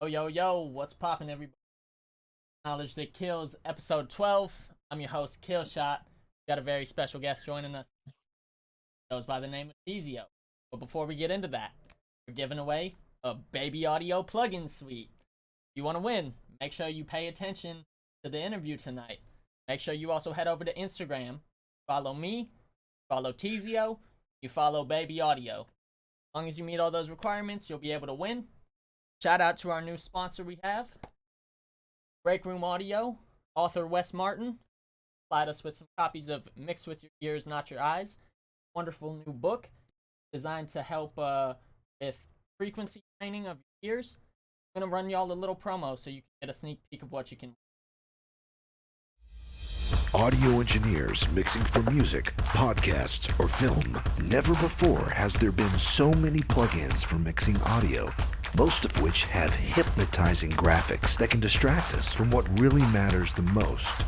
Yo, what's poppin', everybody? Knowledge That Kills, episode 12. I'm your host, Killshot. Got a very special guest joining us. Goes by the name of Teezio. But before we get into that, we're giving away a baby audio plugin suite. If you want to win, make sure you pay attention to the interview tonight. Make sure you also head over to Instagram. Follow me, follow Teezio, you follow Baby Audio. As long as you meet all those requirements, you'll be able to win. Shout out to our new sponsor we have, Break Room Audio, author Wes Martin. Supplied us with some copies of Mix With Your Ears, Not Your Eyes. Wonderful new book designed to help with frequency training of your ears. I'm going to run y'all a little promo so you can get a sneak peek of what you can. Audio engineers mixing for music, podcasts, or film. Never before has there been so many plugins for mixing audio, most of which have hypnotizing graphics that can distract us from what really matters the most.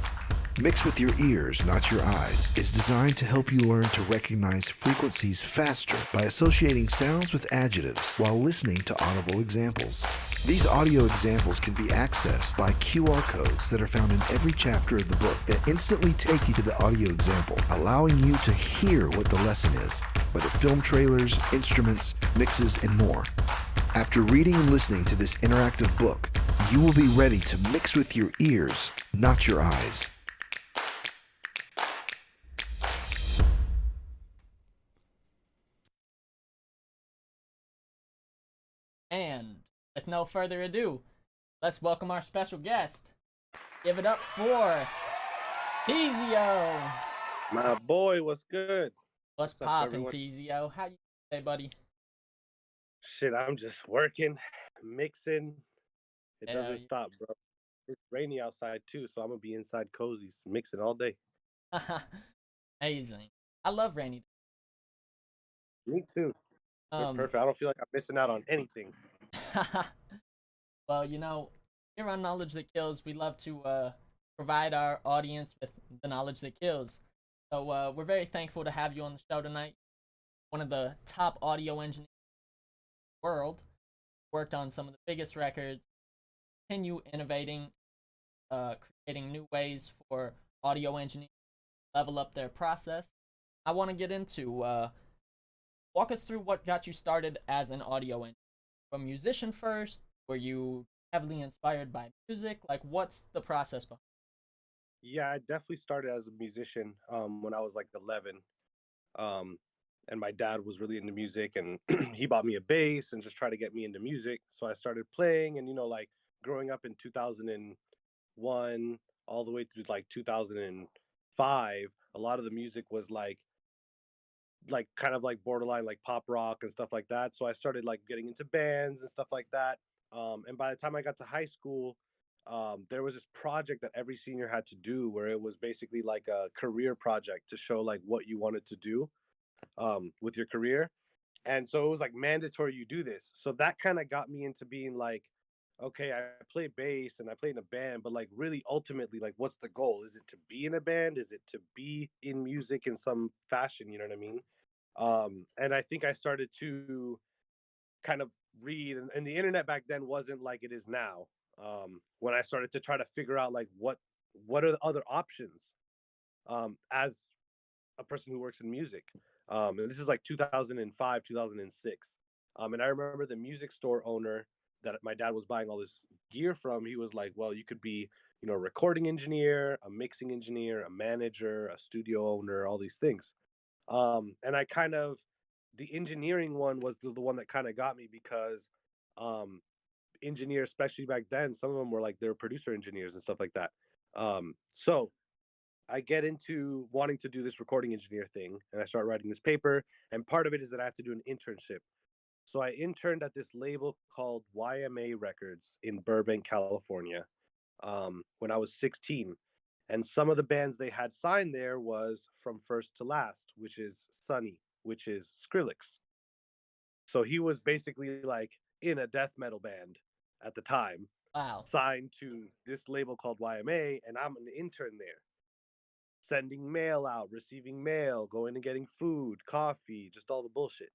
Mix With Your Ears, Not Your Eyes is designed to help you learn to recognize frequencies faster by associating sounds with adjectives while listening to audible examples. These audio examples can be accessed by QR codes that are found in every chapter of the book that instantly take you to the audio example, allowing you to hear what the lesson is, whether film trailers, instruments, mixes, and more. After reading and listening to this interactive book, you will be ready to mix with your ears, not your eyes. And with no further ado, let's welcome our special guest. Give it up for Teezio. My boy, what's good? What's poppin', Teezio? How you doing, buddy? Shit, I'm just working, mixing. It Hell doesn't yeah. stop, bro. It's rainy outside too, so I'm gonna be inside cozy, mixing all day. Amazing. I love rainy days. Me too. They're Um, perfect. I don't feel like I'm missing out on anything. well, you know, here on Knowledge That Kills, we love to provide our audience with the knowledge that kills. So we're very thankful to have you on the show tonight. One of the top audio engineers in the world, worked on some of the biggest records, continue innovating, creating new ways for audio engineers to level up their process. I want to get into walk us through what got you started as an audio engineer. A musician first? Were you heavily inspired by music? Like, what's the process behind? Yeah, I definitely started as a musician when I was like 11. Um, and my dad was really into music, and he bought me a bass and just tried to get me into music. So I started playing, and like growing up in 2001 all the way through like 2005, a lot of the music was like kind of like borderline like pop rock and stuff like that. So I started like getting into bands and stuff like that. And by the time I got to high school, there was this project that every senior had to do where it was basically like a career project to show like what you wanted to do with your career. And so it was like mandatory you do this. So that kind of got me into being like, okay, I play bass and I play in a band, but like really ultimately, like what's the goal? Is it to be in a band? Is it to be in music in some fashion? You know what I mean? And I think I started to kind of read, and the internet back then wasn't like it is now. When I started to try to figure out like what are the other options as a person who works in music. And this is like 2005, 2006. And I remember the music store owner that my dad was buying all this gear from. He was like, "Well, you could be, a recording engineer, a mixing engineer, a manager, a studio owner, all these things." And I kind of, the engineering one was the one that kind of got me because um, engineers, especially back then, some of them were like they're producer engineers and stuff like that. So I get into wanting to do this recording engineer thing, and I start writing this paper. And part of it is that I have to do an internship. So I interned at this label called YMA Records in Burbank, California, when I was 16. And some of the bands they had signed there was From First to Last, which is Sunny, which is Skrillex. So he was basically like in a death metal band at the time, Wow. signed to this label called YMA, and I'm an intern there, sending mail out, receiving mail, going and getting food, coffee, just all the bullshit.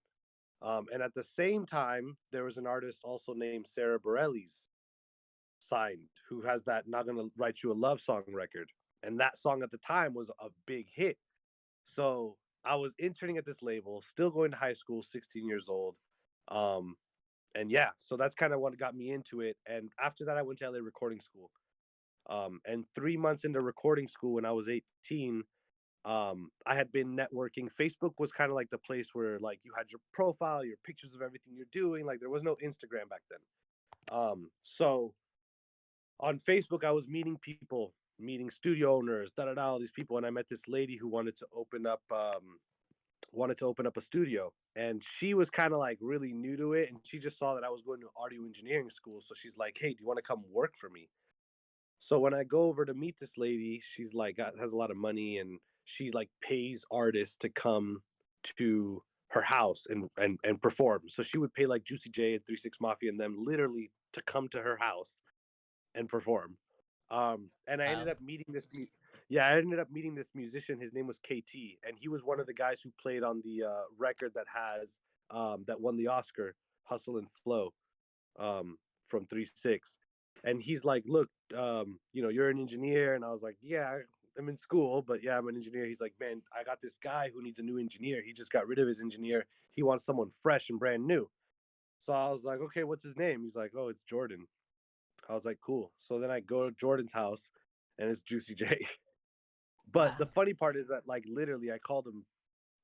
And at the same time, there was an artist also named Sarah Bareilles signed, who has that "Not Gonna Write You a Love Song" record, and that song at the time was a big hit. So I was interning at this label, still going to high school, 16 years old. Um, and yeah, so that's kind of what got me into it. And after that, I went to LA recording school. And 3 months into recording school, when I was 18, I had been networking. Facebook was kind of like the place where like you had your profile, your pictures of everything you're doing. Like there was no Instagram back then. So on Facebook, I was meeting people, meeting studio owners, all these people, and I met this lady who wanted to open up a studio, and she was kind of like really new to it, and she just saw that I was going to audio engineering school, so she's like, "Hey, do you want to come work for me?" So when I go over to meet this lady, she's like has a lot of money, and she like pays artists to come to her house and perform. So she would pay like Juicy J and 36 Mafia and them literally to come to her house and perform. And I ended Wow. up meeting yeah, I ended up meeting this musician. His name was KT, and he was one of the guys who played on the record that won the Oscar, Hustle and Flow, from 3-6. And he's like, "Look, you're an engineer," and I was like, "Yeah, I'm in school, but yeah, I'm an engineer." He's like, "Man, I got this guy who needs a new engineer. He just got rid of his engineer. He wants someone fresh and brand new." So I was like, "Okay, what's his name?" He's like, "Oh, it's Jordan." I was like, "Cool." So then I go to Jordan's house, and it's Juicy J. But Wow. the funny part is that like literally I called him.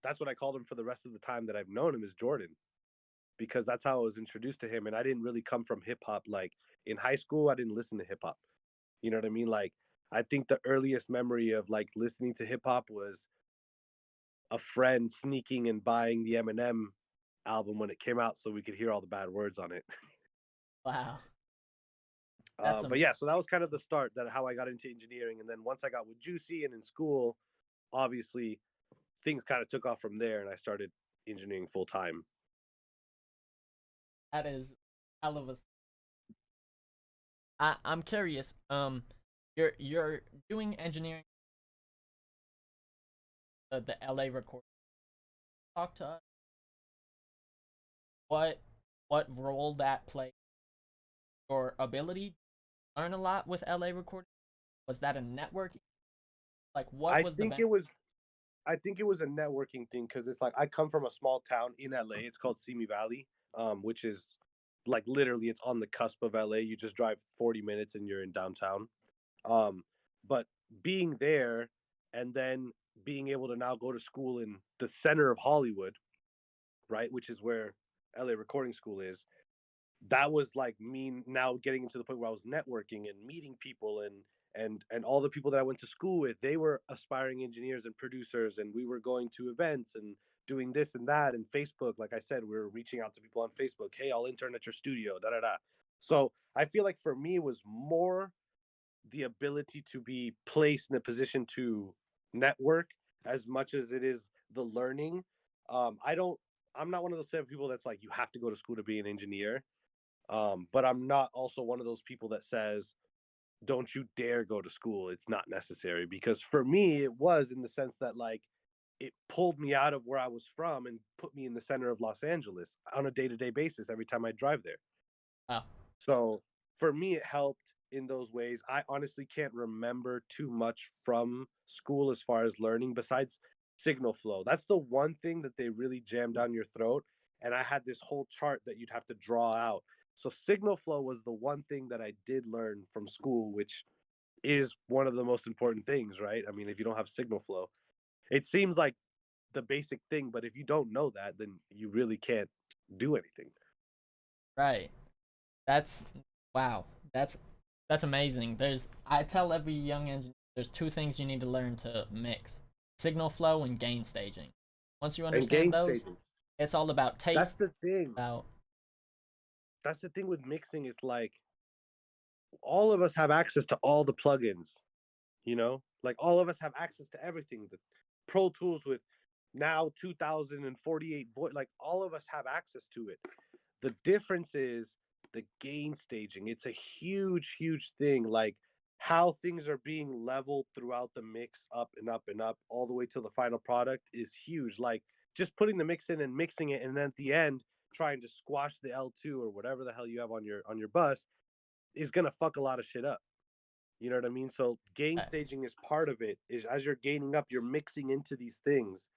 That's what I called him for the rest of the time that I've known him, is Jordan, because that's how I was introduced to him. And I didn't really come from hip hop. Like in high school, I didn't listen to hip hop. You know what I mean? Like I think the earliest memory of like listening to hip hop was a friend sneaking and buying the Eminem album when it came out so we could hear all the bad words on it. Wow. That's But yeah, so that was kind of the start, that how I got into engineering. And then once I got with Juicy and in school, obviously things kind of took off from there, and I started engineering full time. that is hell of a. I'm curious. You're doing engineering the LA record. Talk to us. What what role that played? Your ability to learn a lot with LA recording. Was that a networking? Like, what I was the think it was I think it was a networking thing, because it's like I come from a small town in LA. It's called Simi Valley, which is like literally it's on the cusp of LA. You just drive 40 minutes and you're in downtown. Um, but being there and then being able to now go to school in the center of Hollywood, right, which is where LA Recording School is, that was like me now getting into the point where I was networking and meeting people, and all the people that I went to school with, they were aspiring engineers and producers, and we were going to events and doing this and that. And Facebook, like I said, we were reaching out to people on Facebook. "Hey, I'll intern at your studio, da da da." So I feel like for me it was more the ability to be placed in a position to network as much as it is the learning. I don't. I'm not one of those type of people that's like you have to go to school to be an engineer. But I'm not also one of those people that says, "Don't you dare go to school. It's not necessary." Because for me, it was, in the sense that like it pulled me out of where I was from and put me in the center of Los Angeles on a day-to-day basis every time I drive there. wow? So for me, it helped in those ways. I honestly can't remember too much from school as far as learning, besides signal flow. That's the one thing that they really jam down your throat. And I had this whole chart that you'd have to draw out. So signal flow was the one thing that I did learn from school, which is one of the most important things, right? I mean, if you don't have signal flow, it seems like the basic thing, but if you don't know that, then you really can't do anything. Right. That's wow. That's amazing. I tell every young engineer there's two things you need to learn to mix: signal flow and gain staging. Once you And understand gain those, staging. it's all about That's taste. the thing. About That's the thing with mixing. It's like all of us have access to all the plugins, like all of us have access to everything. The Pro Tools with now 2048 voice, like all of us have access to it. The difference is the gain staging. It's a huge, huge thing. Like how things are being leveled throughout the mix, up and up and up, all the way to the final product is huge. Like just putting the mix in and mixing it, and then at the end trying to squash the L2 or whatever the hell you have on your bus is gonna fuck a lot of shit up. You know what I mean? So gain staging is part of it. Is as you're gaining up, you're mixing into these things.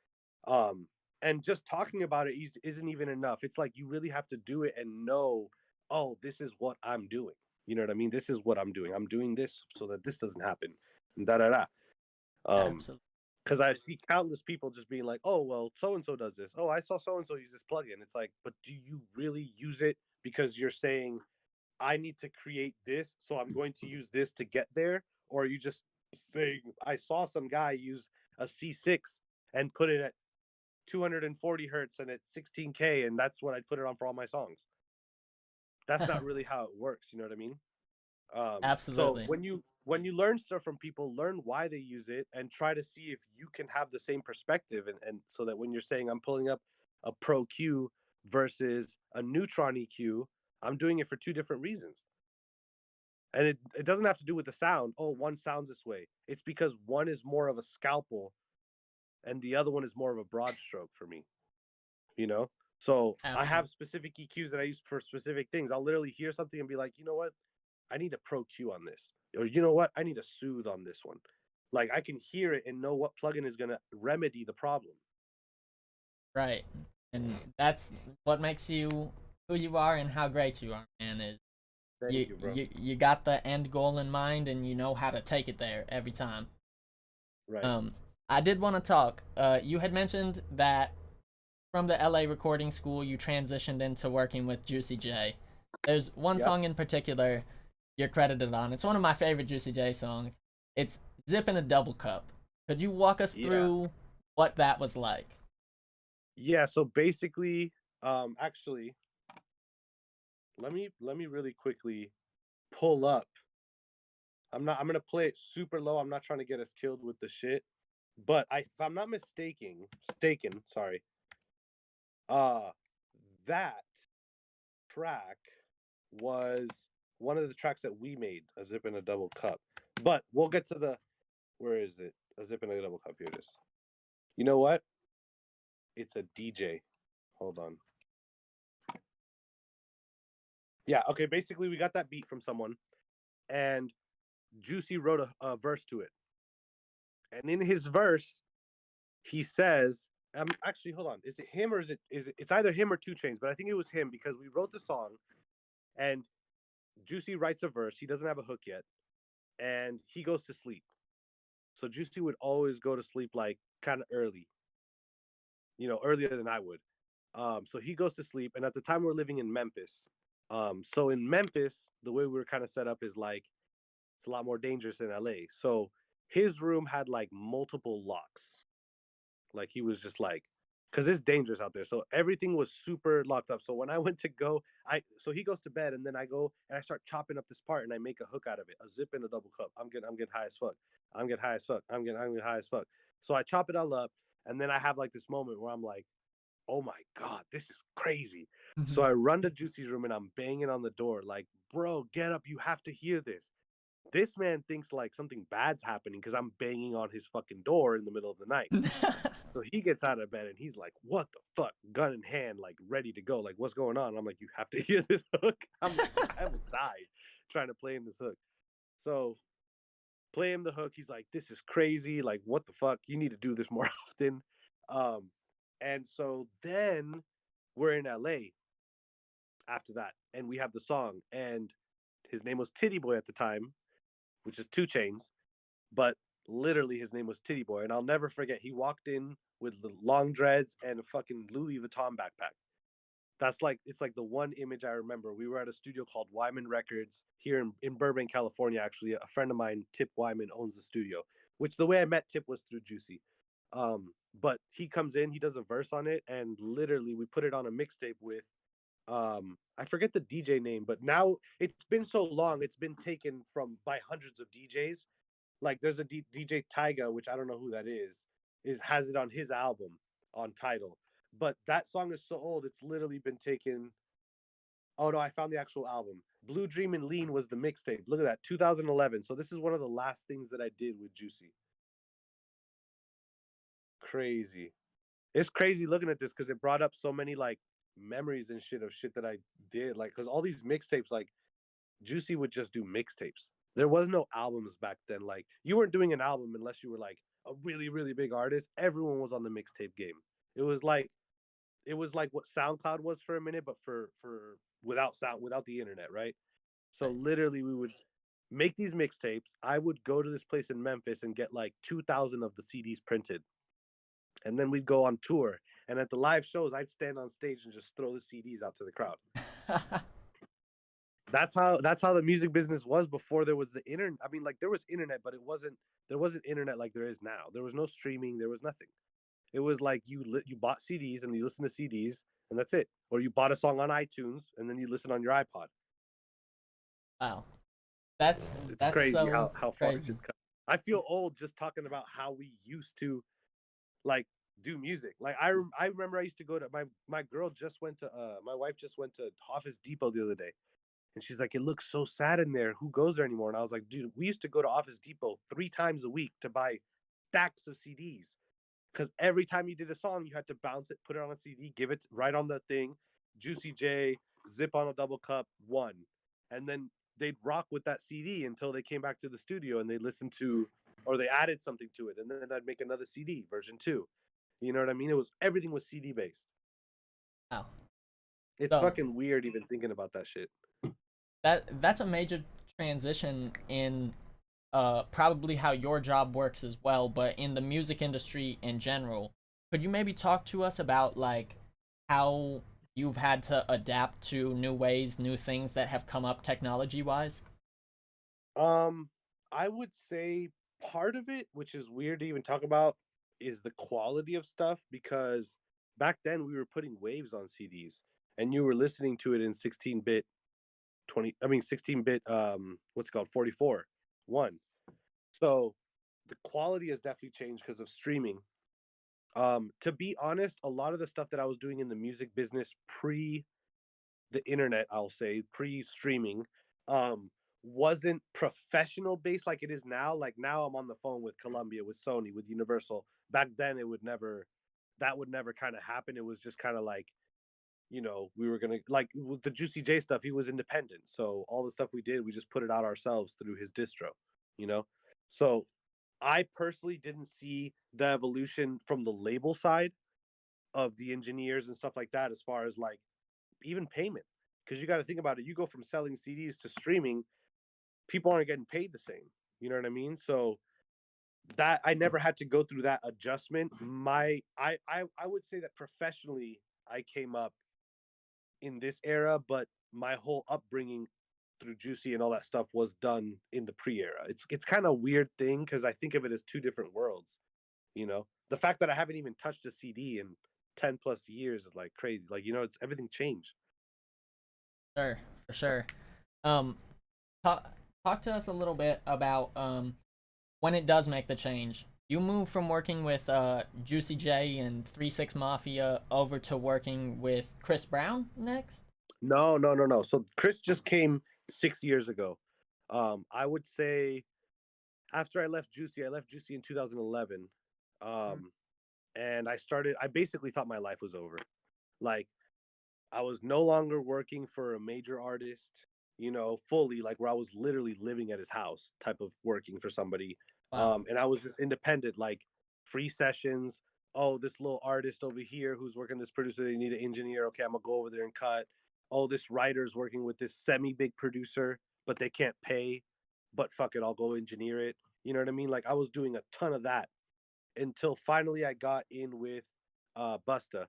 Um, and just talking about it isn't even enough. It's like you really have to do it and know, oh, this is what I'm doing. You know what I mean? This is what I'm doing. I'm doing this so that this doesn't happen. Da da da. absolutely Because I see countless people just being like, oh, well, so and so does this. Oh, I saw so and so use this plugin. It's like, but do you really use it because you're saying I need to create this, so I'm going to use this to get there? Or are you just saying, I saw some guy use a C6 and put it at 240 hertz and at 16K, and that's what I put it on for all my songs? That's not really how it works. You know what I mean? So absolutely when you learn stuff from people, learn why they use it and try to see if you can have the same perspective. And so that when you're saying I'm pulling up a Pro Q versus a Neutron EQ, I'm doing it for two different reasons. And it doesn't have to do with the sound. Oh, one sounds this way. It's because one is more of a scalpel and the other one is more of a broad stroke for me, you know? So I have absolutely specific EQs that I use for specific things. I'll literally hear something and be like, you know what? I need a Pro Q on this. Or you know what? I need a soothe on this one. Like I can hear it and know what plugin is going to remedy the problem. right. And that's what makes you who you are and how great you are, man. Is Thank you, bro. you got the end goal in mind and you know how to take it there every time. Right. Um, I did want to talk. You had mentioned that from the LA recording school, you transitioned into working with Juicy J. There's one Yep. song in particular you're credited on. It's one of my favorite Juicy J songs. It's Zip in a Double Cup. Could you walk us Yeah. through what that was like? Yeah. So basically, actually, let me really quickly pull up. I'm gonna play it super low. I'm not trying to get us killed with the shit. But if I'm not sorry, uh that track was one of the tracks that we made, a zip in a double cup. But we'll get to the where is it? A zip in a double cup. Here it is. You know what? It's a DJ. Hold on. Yeah, okay, basically we got that beat from someone and Juicy wrote a verse to it. And in his verse, he says, actually hold on, is it him or it's either him or 2 Chainz, but I think it was him because we wrote the song and Juicy writes a verse. He doesn't have a hook yet, and he goes to sleep. So Juicy would always go to sleep like kind of early, earlier than I would. So he goes to sleep, and at the time we're living in Memphis. So in Memphis, the way we were kind of set up is like it's a lot more dangerous than LA. So his room had like multiple locks. Like he was just like, because it's dangerous out there. So everything was super locked up. So when I went to go, so he goes to bed and then I go and I start chopping up this part and I make a hook out of it, a zip in a double cup. I'm getting high as fuck. I'm getting high as fuck. I'm getting high as fuck. So I chop it all up and then I have like this moment where I'm like, oh my God, this is crazy. So I run to Juicy's room and I'm banging on the door like, bro, get up. You have to hear this. This man thinks like something bad's happening because I'm banging on his fucking door in the middle of the night. So he gets out of bed and he's like, what the fuck? Gun in hand, like ready to go. Like, what's going on? I'm like, you have to hear this hook. I'm like, I almost died trying to play in this hook. So play him the hook. He's like, this is crazy. Like, what the fuck? You need to do this more often. Um, and so then we're in LA after that, and we have the song, and his name was Titty Boy at the time, which is 2 Chainz, but literally his name was Titty Boy. And I'll never forget, he walked in with the long dreads and a fucking Louis Vuitton backpack. That's like, it's like the one image I remember. We were at a studio called Wyman Records here in Burbank, California. Actually, a friend of mine, Tip Wyman, owns the studio. Which the way I met Tip was through Juicy. But he comes in, he does a verse on it, and literally we put it on a mixtape with I forget the DJ name, but now it's been so long, it's been taken from by hundreds of DJs. Like there's a DJ Tyga, which I don't know who that is has it on his album on Tidal. But that song is so old, it's literally been taken. Oh no, I found the actual album. Blue Dream and Lean was the mixtape. Look at that, 2011. So this is one of the last things that I did with Juicy. Crazy. It's crazy looking at this because it brought up so many like memories and shit of shit that I did. Like, because all these mixtapes, like Juicy would just do mixtapes. There was no albums back then. Like, you weren't doing an album unless you were like a really, really big artist. Everyone was on the mixtape game. It was like what SoundCloud was for a minute, but for without sound, without the internet, right? So Right. literally, we would make these mixtapes. I would go to this place in Memphis and get like 2,000 of the CDs printed, and then we'd go on tour. And at the live shows, I'd stand on stage and just throw the CDs out to the crowd. That's how the music business was before there was the internet. I mean, like there was internet, but there wasn't internet like there is now. There was no streaming. There was nothing. It was like you bought CDs and you listen to CDs and that's it. Or you bought a song on iTunes and then you listen on your iPod. Wow, that's It's that's crazy so how far crazy. shit's come. I feel old just talking about how we used to like do music. Like I remember I used to go to my girl just went to my wife just went to Office Depot the other day. And she's like, it looks so sad in there. Who goes there anymore? And I was like, dude, we used to go to Office Depot 3 times a week to buy stacks of CDs. Because every time you did a song, you had to bounce it, put it on a CD, give it right on the thing, Juicy J, zip on a double cup, one. And then they'd rock with that CD until they came back to the studio and they listened to, or they added something to it. And then I'd make another CD, version two. You know what I mean? Everything was CD based. Wow. It's So fucking weird even thinking about that shit. that's a major transition in probably how your job works as well, but in the music industry in general. Could you maybe talk to us about like how you've had to adapt to new ways, new things that have come up technology wise? Um, I would say part of it, which is weird to even talk about, is the quality of stuff because back then we were putting waves on CDs and you were listening to it in 16-bit 16-bit what's it called 44 1. So the quality has definitely changed because of streaming. To be honest, a lot of the stuff that I was doing in the music business pre the internet, I'll say, pre-streaming, um, wasn't professional based like it is now. Like now I'm on the phone with Columbia, with Sony, with Universal. Back then it would never that would never kind of happen. It was just kind of like, we were gonna like with the Juicy J stuff, he was independent. So all the stuff we did, we just put it out ourselves through his distro, you know? So I personally didn't see the evolution from the label side of the engineers and stuff like that as far as like even payment, because you got to think about it. You go from selling CDs to streaming, people aren't getting paid the same. You know what I mean? So that I never had to go through that adjustment. I would say that professionally I came up in this era, but my whole upbringing through Juicy and all that stuff was done in the pre-era. It's kind of a weird thing because I think of it as two different worlds. The fact that I haven't even touched a CD in 10 plus years is like crazy. Like it's everything changed. Sure, for sure. Um, talk talk to us a little bit about when it does make the change. You move from working with Juicy J and 3 6 Mafia over to working with Chris Brown next. No, no, no, no. So Chris just came 6 years ago. I would say after I left Juicy in 2011. Um, and I basically thought my life was over. Like I was no longer working for a major artist. fully, like where I was literally living at his house, type of working for somebody. Wow. And I was just independent, like free sessions. Oh, this little artist over here who's working, this producer, they need an engineer. Okay, I'm gonna go over there and cut. Oh, this writer's working with this semi big producer, but they can't pay. But fuck it, I'll go engineer it. You know what I mean? Like I was doing a ton of that until finally I got in with Busta.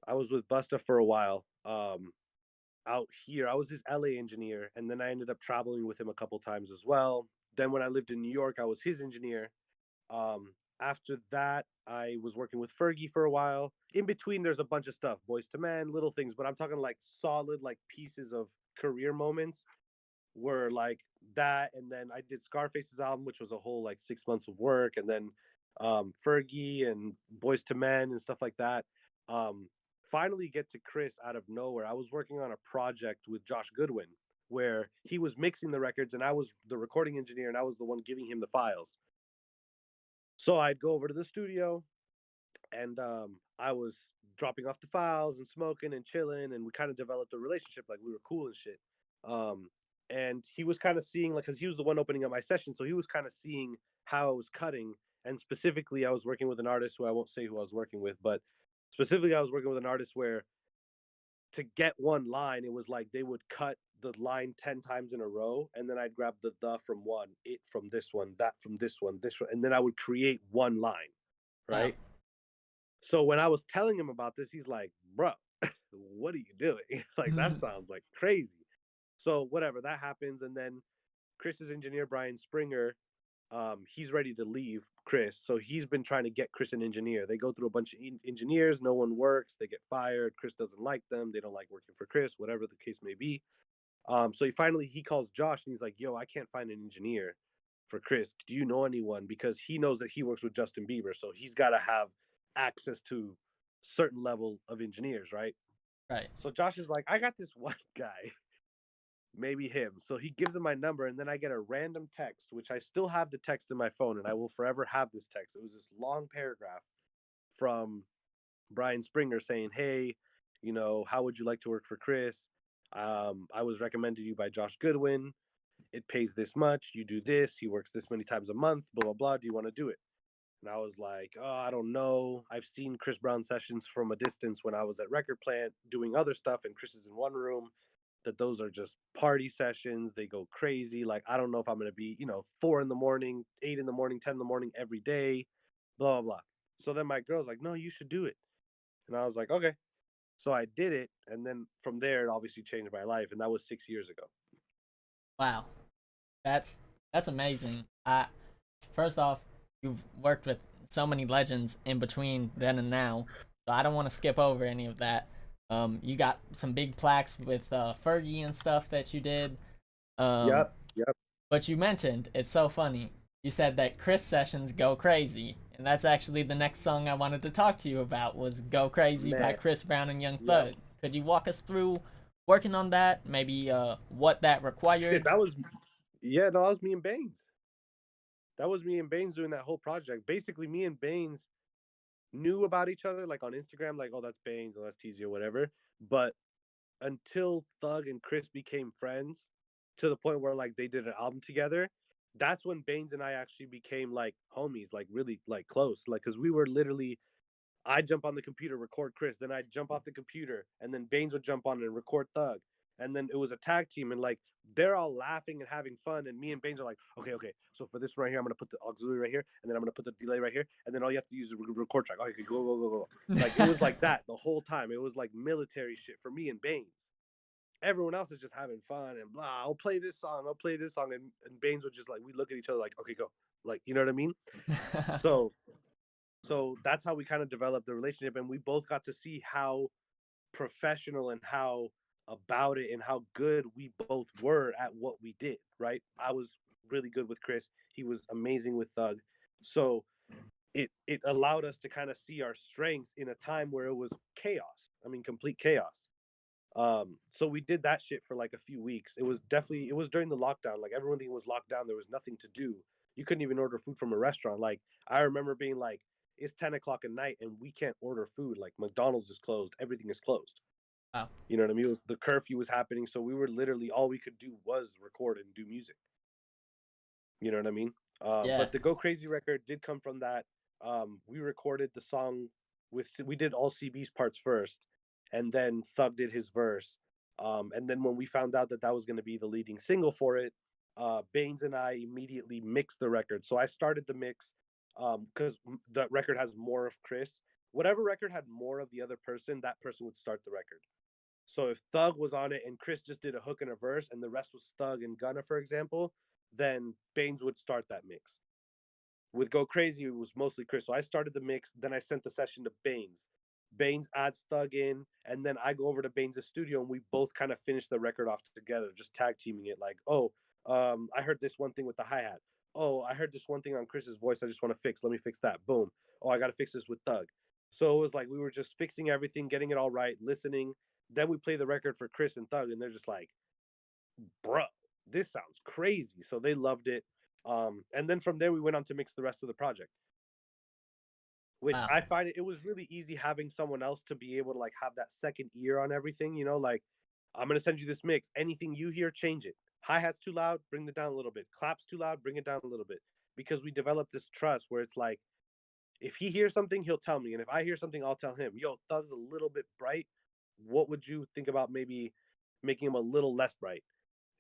I was with Busta for a while. Out here, I was his LA engineer, and then I ended up traveling with him a couple times as well. Then when I lived in New York, I was his engineer. After that, I was working with Fergie for a while. In between, there's a bunch of stuff, Boys to Men, little things, but I'm talking like solid like pieces of career moments were like that. And then I did Scarface's album, which was a whole like 6 months of work, and then Fergie and Boys to Men and stuff like that. Um, Finally get to Chris out of nowhere. I was working on a project with Josh Goodwin where he was mixing the records and I was the recording engineer and I was the one giving him the files. So I'd go over to the studio and I was dropping off the files and smoking and chilling, and we kind of developed a relationship. Like we were cool and shit. Um, and he was kind of seeing, like, because he was the one opening up my session, so he was kind of seeing how I was cutting. And specifically, I was working with an artist who I won't say who I was working with, but specifically, I was working with an artist where to get one line, it was like they would cut the line 10 times in a row, and then I'd grab the from one, it from this one, that from this one, this one, and then I would create one line, Wow. right? So when I was telling him about this, he's like, bro, what are you doing? Like, that sounds like crazy. So whatever, that happens. And then Chris's engineer, Brian Springer, he's ready to leave Chris. So he's been trying to get Chris an engineer. They go through a bunch of engineers. No one works. They get fired. Chris doesn't like them. They don't like working for Chris, whatever the case may be. So he calls Josh and he's like, yo, I can't find an engineer for Chris. Do you know anyone? Because he knows that he works with Justin Bieber. So he's got to have access to certain level of engineers, right? Right. So Josh is like, I got this one guy, maybe him. So he gives him my number, and then I get a random text, which I still have the text in my phone, and I will forever have this text. It was this long paragraph from Brian Springer saying, hey, how would you like to work for Chris? I was recommended you by Josh Goodwin. It pays this much. You do this. He works this many times a month, blah, blah, blah. Do you want to do it? And I was like, oh, I don't know. I've seen Chris Brown sessions from a distance when I was at Record Plant doing other stuff, and Chris is in one room. That those are just party sessions. They go crazy. Like, I don't know if I'm going to be, 4 in the morning, 8 in the morning, 10 in the morning every day, blah, blah, blah. So then my girl's like, no, you should do it. And I was like, okay. So I did it. And then from there, it obviously changed my life. And that was 6 years ago. Wow. That's that's amazing. I First off, you've worked with so many legends in between then and now, so I don't want to skip over any of that. You got some big plaques with Fergie and stuff that you did. Um, Yep. Yep. but you mentioned it's so funny. You said that Chris sessions go crazy, and that's actually the next song I wanted to talk to you about was "Go Crazy" by Man. Chris Brown and Young Yep. Thug. Could you walk us through working on that? Maybe what that Shit, required? yeah, no, that was me and Baines. That was me and Baines doing that whole project. Basically, me and Baines knew about each other, like on Instagram, like, oh, that's Baines, oh, that's Teezio, whatever. But until Thug and Chris became friends to the point where like they did an album together, that's when Baines and I actually became like homies, like really like close. Like, cause we were literally, I'd jump on the computer, record Chris, then I'd jump off the computer, and then Baines would jump on and record Thug. And then it was a tag team, and like they're all laughing and having fun. And me and Baines are like, okay, okay. So for this right here, I'm gonna put the auxiliary right here, and then I'm gonna put the delay right here, and then all you have to use is a record track. Okay, go, go, go, go. Like it was like that the whole time. It was like military shit for me and Baines. Everyone else is just having fun and blah. I'll play this song. I'll play this song, and Baines would just like we look at each other like, okay, go. Like, you know what I mean? So that's how we kind of developed the relationship, and we both got to see how professional and how about it and how good we both were at what we did, right? I was really good with Chris. He was amazing with Thug. So it allowed us to kind of see our strengths in a time where it was chaos. I mean, complete chaos. So we did that shit for like a few weeks. It was during the lockdown. Like everything was locked down. There was nothing to do. You couldn't even order food from a restaurant. Like I remember being like, it's 10 o'clock at night and we can't order food. Like McDonald's is closed. Everything is closed. Wow. You know what I mean? It was, the curfew was happening, so we were literally, all we could do was record and do music. You know what I mean? Yeah. But the Go Crazy record did come from that. We recorded the song we did all CB's parts first, and then Thug did his verse. And then when we found out that that was going to be the leading single for it, Baines and I immediately mixed the record. So I started the mix because the record has more of Chris. Whatever record had more of the other person, that person would start the record. So if Thug was on it and Chris just did a hook and a verse and the rest was Thug and Gunna, for example, then Baines would start that mix. With Go Crazy, it was mostly Chris. So I started the mix, then I sent the session to Baines. Baines adds Thug in, and then I go over to Baines' studio and we both kind of finish the record off together, just tag teaming it. Like, oh, I heard this one thing with the hi hat. Oh, I heard this one thing on Chris's voice. I just want to fix. Let me fix that. Boom. Oh, I got to fix this with Thug. So it was like we were just fixing everything, getting it all right, listening. Then we play the record for Chris and Thug, and they're just like, bro, this sounds crazy. So they loved it. And then from there, we went on to mix the rest of the project, which Wow. I find it was really easy having someone else to be able to like have that second ear on everything. You know, like I'm gonna send you this mix. Anything you hear, change it. Hi hat's too loud, bring it down a little bit. Claps too loud, bring it down a little bit. Because we developed this trust where it's like, if he hears something, he'll tell me, and if I hear something, I'll tell him. Yo, Thug's a little bit bright. What would you think about maybe making him a little less bright?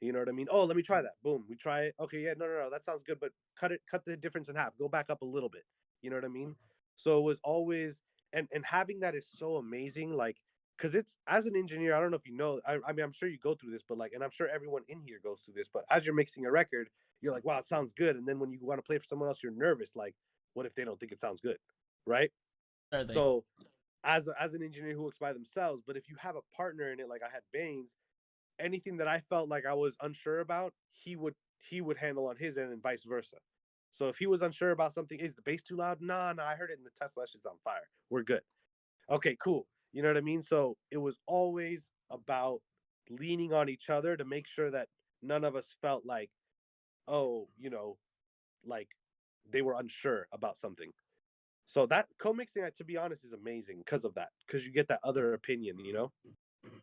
You know what I mean? Oh, let me try that. Boom, we try it. Okay, yeah, no, that sounds good, but cut the difference in half. Go back up a little bit. You know what I mean? So it was always, and having that is so amazing. Like, because it's, as an engineer, I don't know if you know. I mean, I'm sure you go through this, but like, and I'm sure everyone in here goes through this. But as you're mixing a record, you're like, wow, it sounds good. And then when you want to play for someone else, you're nervous. Like, what if they don't think it sounds good, right? Certainly. So as an engineer who works by themselves, but if you have a partner in it, like I had Baines, anything that I felt like I was unsure about, he would handle on his end and vice versa. So if he was unsure about something, is the bass too loud? No, I heard it in the Tesla. Shit's on fire. We're good. Okay, cool. You know what I mean? So it was always about leaning on each other to make sure that none of us felt like, oh, like they were unsure about something. So that co-mixing, to be honest, is amazing because of that. Because you get that other opinion, you know.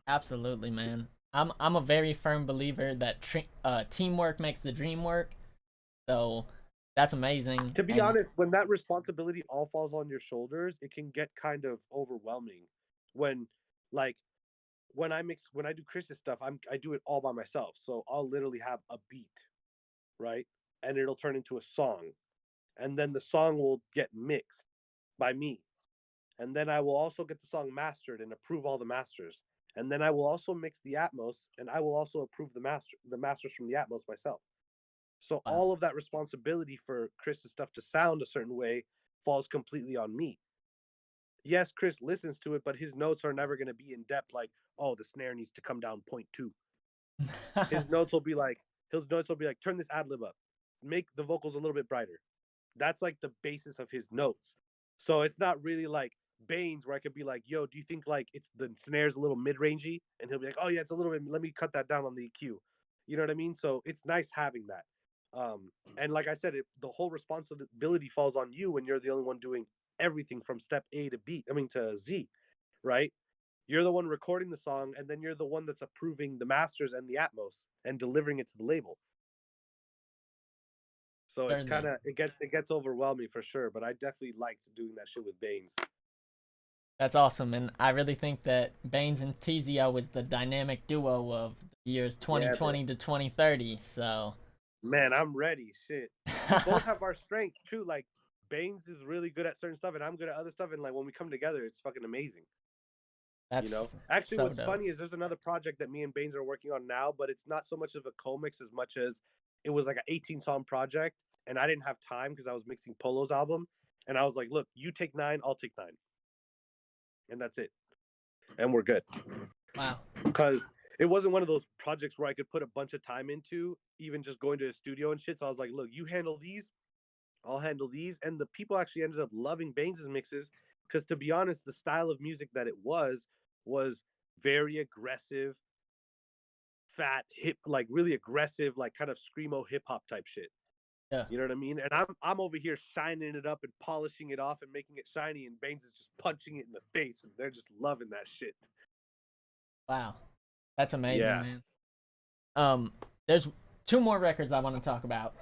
Absolutely, man. I'm a very firm believer that teamwork makes the dream work. So that's amazing. To be And honest, when that responsibility all falls on your shoulders, it can get kind of overwhelming. When, like, when I do Chris's stuff, I do it all by myself. So I'll literally have a beat, right, and it'll turn into a song, and then the song will get mixed by me, and then I will also get the song mastered and approve all the masters, and then I will also mix the Atmos, and I will also approve the masters from the Atmos myself. So wow, all of that responsibility for Chris's stuff to sound a certain way falls completely on me. Yes, Chris listens to it, but his notes are never going to be in depth like, oh, the snare needs to come down 0.2. His notes will be like, turn this ad lib up, make the vocals a little bit brighter. That's like the basis of his notes. So it's not really like Baines where I could be like, yo, do you think like it's the snare's a little mid rangey? And he'll be like, oh yeah, it's a little bit. Let me cut that down on the EQ. You know what I mean? So it's nice having that. And like I said, the whole responsibility falls on you when you're the only one doing everything from step A to B. I mean to Z, right? You're the one recording the song, and then you're the one that's approving the masters and the Atmos and delivering it to the label. So it's kind certainly. of it gets overwhelming for sure. But I definitely liked doing that shit with Baines. That's awesome, and I really think that Baines and Teezio was the dynamic duo of the years Yeah, bro. 2020 to 2030. So, Man, I'm ready. Shit. We both have our strengths too. Like Baines is really good at certain stuff, and I'm good at other stuff. And like when we come together, it's fucking amazing. You know. that's Actually, so what's dope. funny is there's another project that me and Baines are working on now, but it's not so much of a co-mix as much as it was like an 18-song project, and I didn't have time because I was mixing Polo's album, and I was like, look, you take 9, I'll take 9, and that's it, and we're good. Wow. Because it wasn't one of those projects where I could put a bunch of time into, even just going to a studio and shit. So I was like, look, you handle these, I'll handle these. And the people actually ended up loving Baines' mixes because, to be honest, the style of music that it was very aggressive, fat, hip, like really aggressive, like kind of screamo hip hop type shit. Yeah. You know what I mean? And I'm over here shining it up and polishing it off and making it shiny, and Baines is just punching it in the face, and they're just loving that shit. Wow, that's amazing, Yeah. man. There's two more records I want to talk about.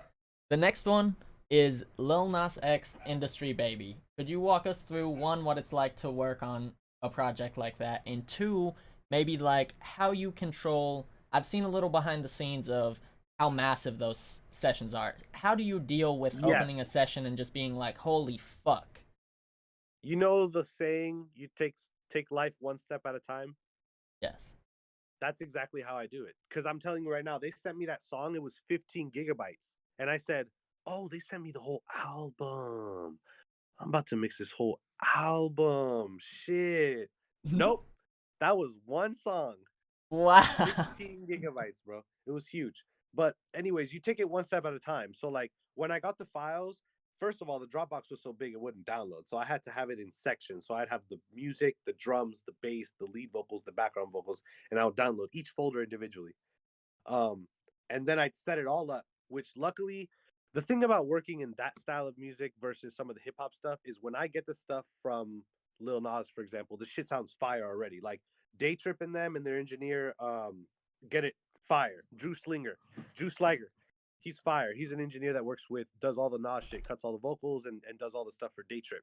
The next one is Lil Nas X Industry Baby. Could you walk us through one, what it's like to work on a project like that, and two, maybe like how you control? I've seen a little behind the scenes of how massive those sessions are. How do you deal with opening a Yes. session and just being like, holy fuck? You know the saying, you take life one step at a time? Yes. That's exactly how I do it. Because I'm telling you right now, they sent me that song. It was 15 gigabytes. And I said, oh, they sent me the whole album. I'm about to mix this whole album. Shit. Nope. That was one song. Wow. 16 gigabytes, bro. It was huge. But anyways, you take it one step at a time. So like when I got the files, first of all, the Dropbox was so big it wouldn't download. So I had to have it in sections. So I'd have the music, the drums, the bass, the lead vocals, the background vocals, and I would download each folder individually. Um, and then I'd set it all up, which luckily, the thing about working in that style of music versus some of the hip hop stuff is when I get the stuff from Lil Nas, for example, the shit sounds fire already. Like Day Trip and them and their engineer, get it fire. Drew Sliger, he's fire. He's an engineer that works with, does all the Nas shit, cuts all the vocals, and does all the stuff for Day Trip.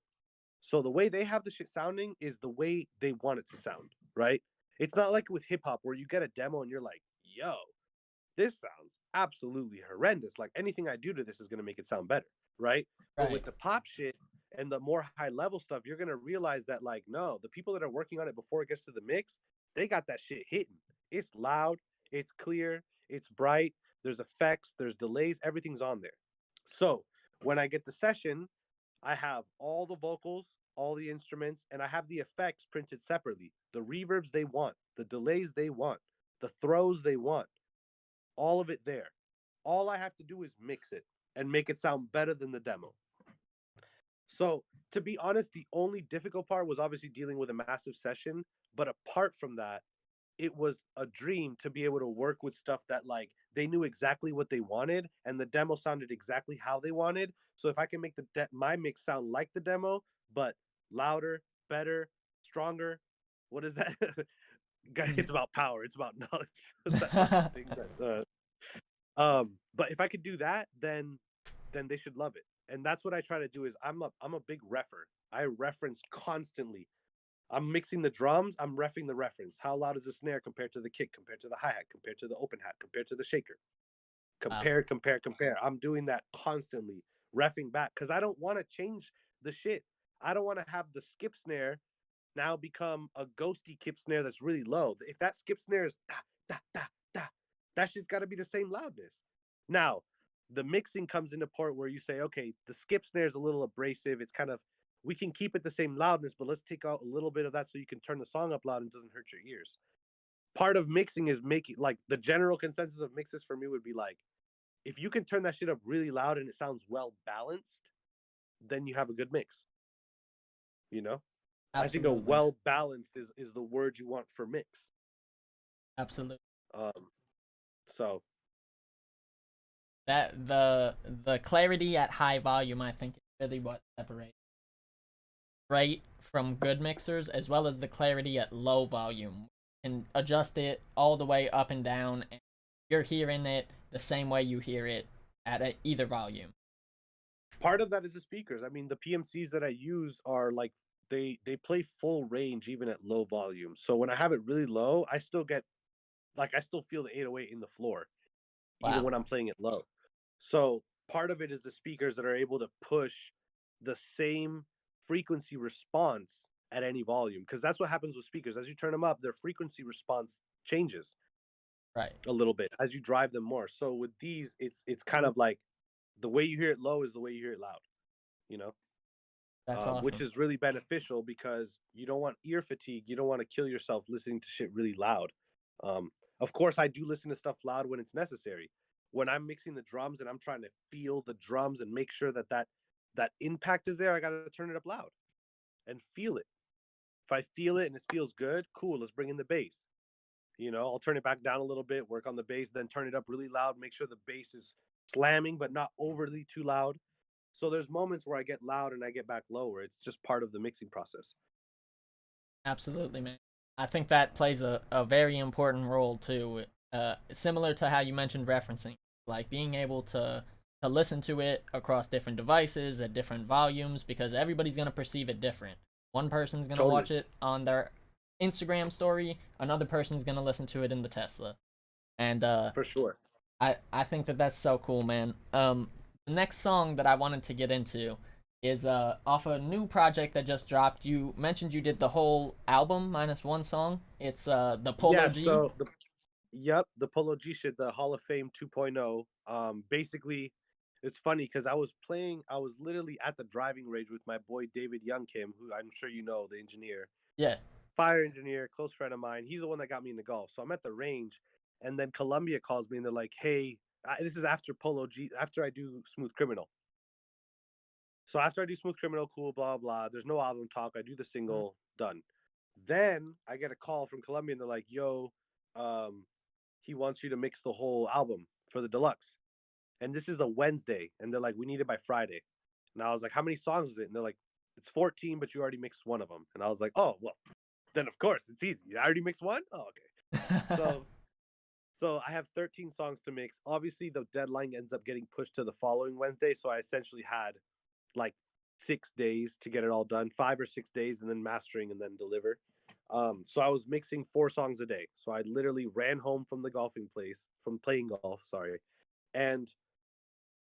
So the way they have the shit sounding is the way they want it to sound, right? It's not like with hip hop where you get a demo and you're like, yo, this sounds absolutely horrendous. Like anything I do to this is going to make it sound better, right? But Right. with the pop shit and the more high level stuff, you're going to realize that, like, no, the people that are working on it before it gets to the mix, they got that shit hitting. It's loud, it's clear, it's bright, there's effects, there's delays, everything's on there. So when I get the session, I have all the vocals, all the instruments, and I have the effects printed separately. The reverbs they want, the delays they want, the throws they want, all of it there. All I have to do is mix it and make it sound better than the demo. So, to be honest, the only difficult part was obviously dealing with a massive session. But apart from that, it was a dream to be able to work with stuff that like they knew exactly what they wanted and the demo sounded exactly how they wanted. So if I can make my mix sound like the demo, but louder, better, stronger, what is that? It's about power. It's about knowledge. That's the thing that but if I could do that, then they should love it. And that's what I try to do is I'm a big refer. I reference constantly. I'm mixing the drums, I'm refing the reference. How loud is the snare compared to the kick, compared to the hi-hat, compared to the open hat, compared to the shaker? Wow. Compare. I'm doing that constantly, refing back because I don't want to change the shit. I don't want to have the skip snare now become a ghosty kip snare that's really low. If that skip snare is da da da da, that shit's got to be the same loudness. Now, the mixing comes into part where you say, okay, the skip snare is a little abrasive. It's kind of we can keep it the same loudness, but let's take out a little bit of that so you can turn the song up loud and it doesn't hurt your ears. Part of mixing is making like the general consensus of mixes for me would be like, if you can turn that shit up really loud and it sounds well balanced, then you have a good mix. You know? I think a Absolutely. well balanced is the word you want for mix. Absolutely. Um, so That the clarity at high volume, I think, is really what separates right from good mixers, as well as the clarity at low volume. And adjust it all the way up and down, and you're hearing it the same way you hear it at either volume. part of that is the speakers. I mean, the PMCs that I use are like they play full range even at low volume. So when I have it really low, I still get like I still feel the 808 in the floor, even Wow. when I'm playing it low. So part of it is the speakers that are able to push the same frequency response at any volume because that's what happens with speakers. As you turn them up, their frequency response changes Right. a little bit as you drive them more. So with these, it's kind of like the way you hear it low is the way you hear it loud, you know, That's which awesome. is really beneficial because you don't want ear fatigue. You don't want to kill yourself listening to shit really loud. Of course, I do listen to stuff loud when it's necessary. When I'm mixing the drums and I'm trying to feel the drums and make sure that impact is there, I got to turn it up loud and feel it. If I feel it and it feels good, cool, let's bring in the bass. You know, I'll turn it back down a little bit, work on the bass, then turn it up really loud, make sure the bass is slamming but not overly too loud. So there's moments where I get loud and I get back lower. It's just part of the mixing process. Absolutely, man. I think that plays a very important role too. Similar to how you mentioned referencing, like being able to listen to it across different devices at different volumes, because everybody's gonna perceive it different. One person's gonna Totally. watch it on their Instagram story, another person's gonna listen to it in the Tesla, and For sure. I think that that's so cool, man. The next song that I wanted to get into is off a new project that just dropped. You mentioned you did the whole album minus one song. It's the Polo Yeah, G. so the Polo G shit, the Hall of Fame 2.0. Basically, it's funny because I was literally at the driving range with my boy David Youngkim, who I'm sure you know, the engineer, Yeah, fire engineer, close friend of mine. He's the one that got me into golf. So I'm at the range, and then Columbia calls me and they're like, "Hey, this is after Polo G, after I do Smooth Criminal." So after I do Smooth Criminal, cool, blah blah. There's no album talk. I do the single, done. Then I get a call from Columbia and they're like, "Yo, um, he wants you to mix the whole album for the deluxe." And this is a Wednesday, and they're like, "We need it by Friday." And I was like, "How many songs is it?" And they're like, "It's 14, but you already mixed one of them." And I was like, "Oh well, then of course it's easy. I already mixed one. Oh okay." So so I have 13 songs to mix. Obviously, the deadline ends up getting pushed to the following Wednesday, so I essentially had like 6 days to get it all done, 5 or 6 days, and then mastering and then deliver. So I was mixing 4 songs a day. So I literally ran home from the golfing place, from playing golf, sorry, and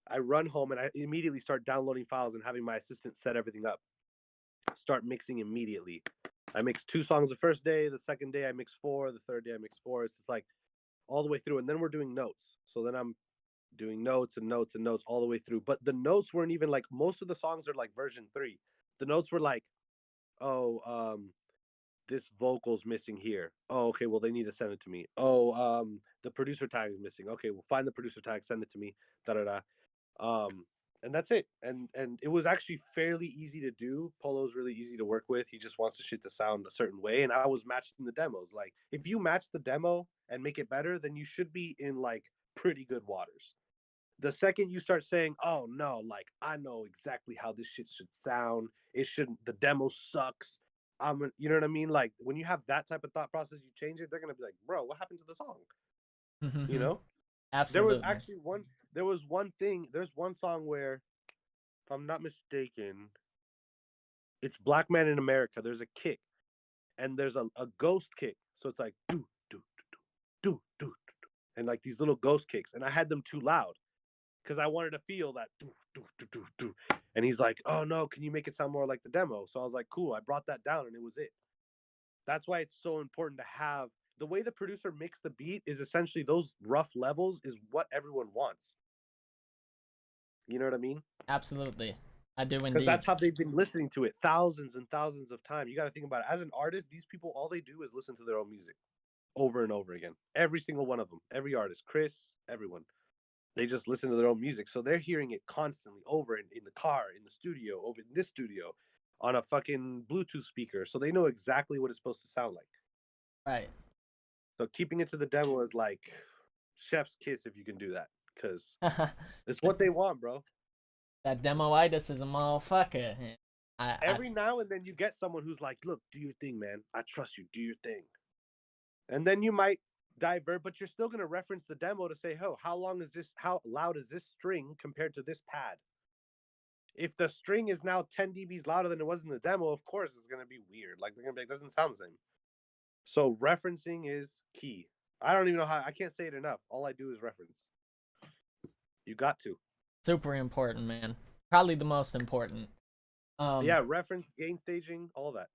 I run home and I immediately start downloading files and having my assistant set everything up. Start mixing immediately. I mix 2 songs the first day. The second day I mix 4. The third day I mix 4. It's just like all the way through, and then we're doing notes. So then I'm doing notes and notes and notes all the way through. But the notes weren't even like, most of the songs are like version 3. The notes were like, oh, this vocal's missing here. Oh, okay, well they need to send it to me. Oh, the producer tag is missing. Okay, we'll find the producer tag, send it to me. Da da da. Um, and that's it. And it was actually fairly easy to do. Polo's really easy to work with. He just wants the shit to sound a certain way. And I was matching the demos. Like, if you match the demo and make it better, then you should be in like pretty good waters. The second you start saying, "Oh no, like I know exactly how this shit should sound. It shouldn't. The demo sucks." You know what I mean? Like when you have that type of thought process, you change it. They're gonna be like, "Bro, what happened to the song?" You know? There was Absolutely. actually one. There was one thing. There's one song where, if I'm not mistaken, it's Black Man in America. There's a kick, and there's a ghost kick. So it's like do do do do do do, and like these little ghost kicks, and I had them too loud because I wanted to feel that do do do do do. And he's like, "Oh no, can you make it sound more like the demo?" So I was like, "Cool." I brought that down, and it was it. That's why it's so important to have the way the producer makes the beat is essentially those rough levels is what everyone wants. You know what I mean? Absolutely. I do Because indeed. that's how they've been listening to it thousands and thousands of times. You got to think about it. As an artist, these people, all they do is listen to their own music over and over again. Every single one of them, every artist, Chris, everyone. They just listen to their own music. So they're hearing it constantly over in the car, in the studio, over in this studio, on a fucking Bluetooth speaker. So they know exactly what it's supposed to sound like. Right. So keeping it to the demo is like chef's kiss if you can do that. Because That it's what they want, bro. demoitis is a motherfucker. I Every now and then you get someone who's like, look, do your thing, man. I trust you. Do your thing. And then you might divert, but you're still going to reference the demo to say, oh, how long is this? How loud is this string compared to this pad? If the string is now 10 dBs louder than it was in the demo, of course it's going to be weird. Like they're going to be like, doesn't sound the same. So referencing is key. I don't even know how, I can't say it enough. All I do is reference. You got to. super important, man. Probably the most important. Yeah, reference, gain staging, all that.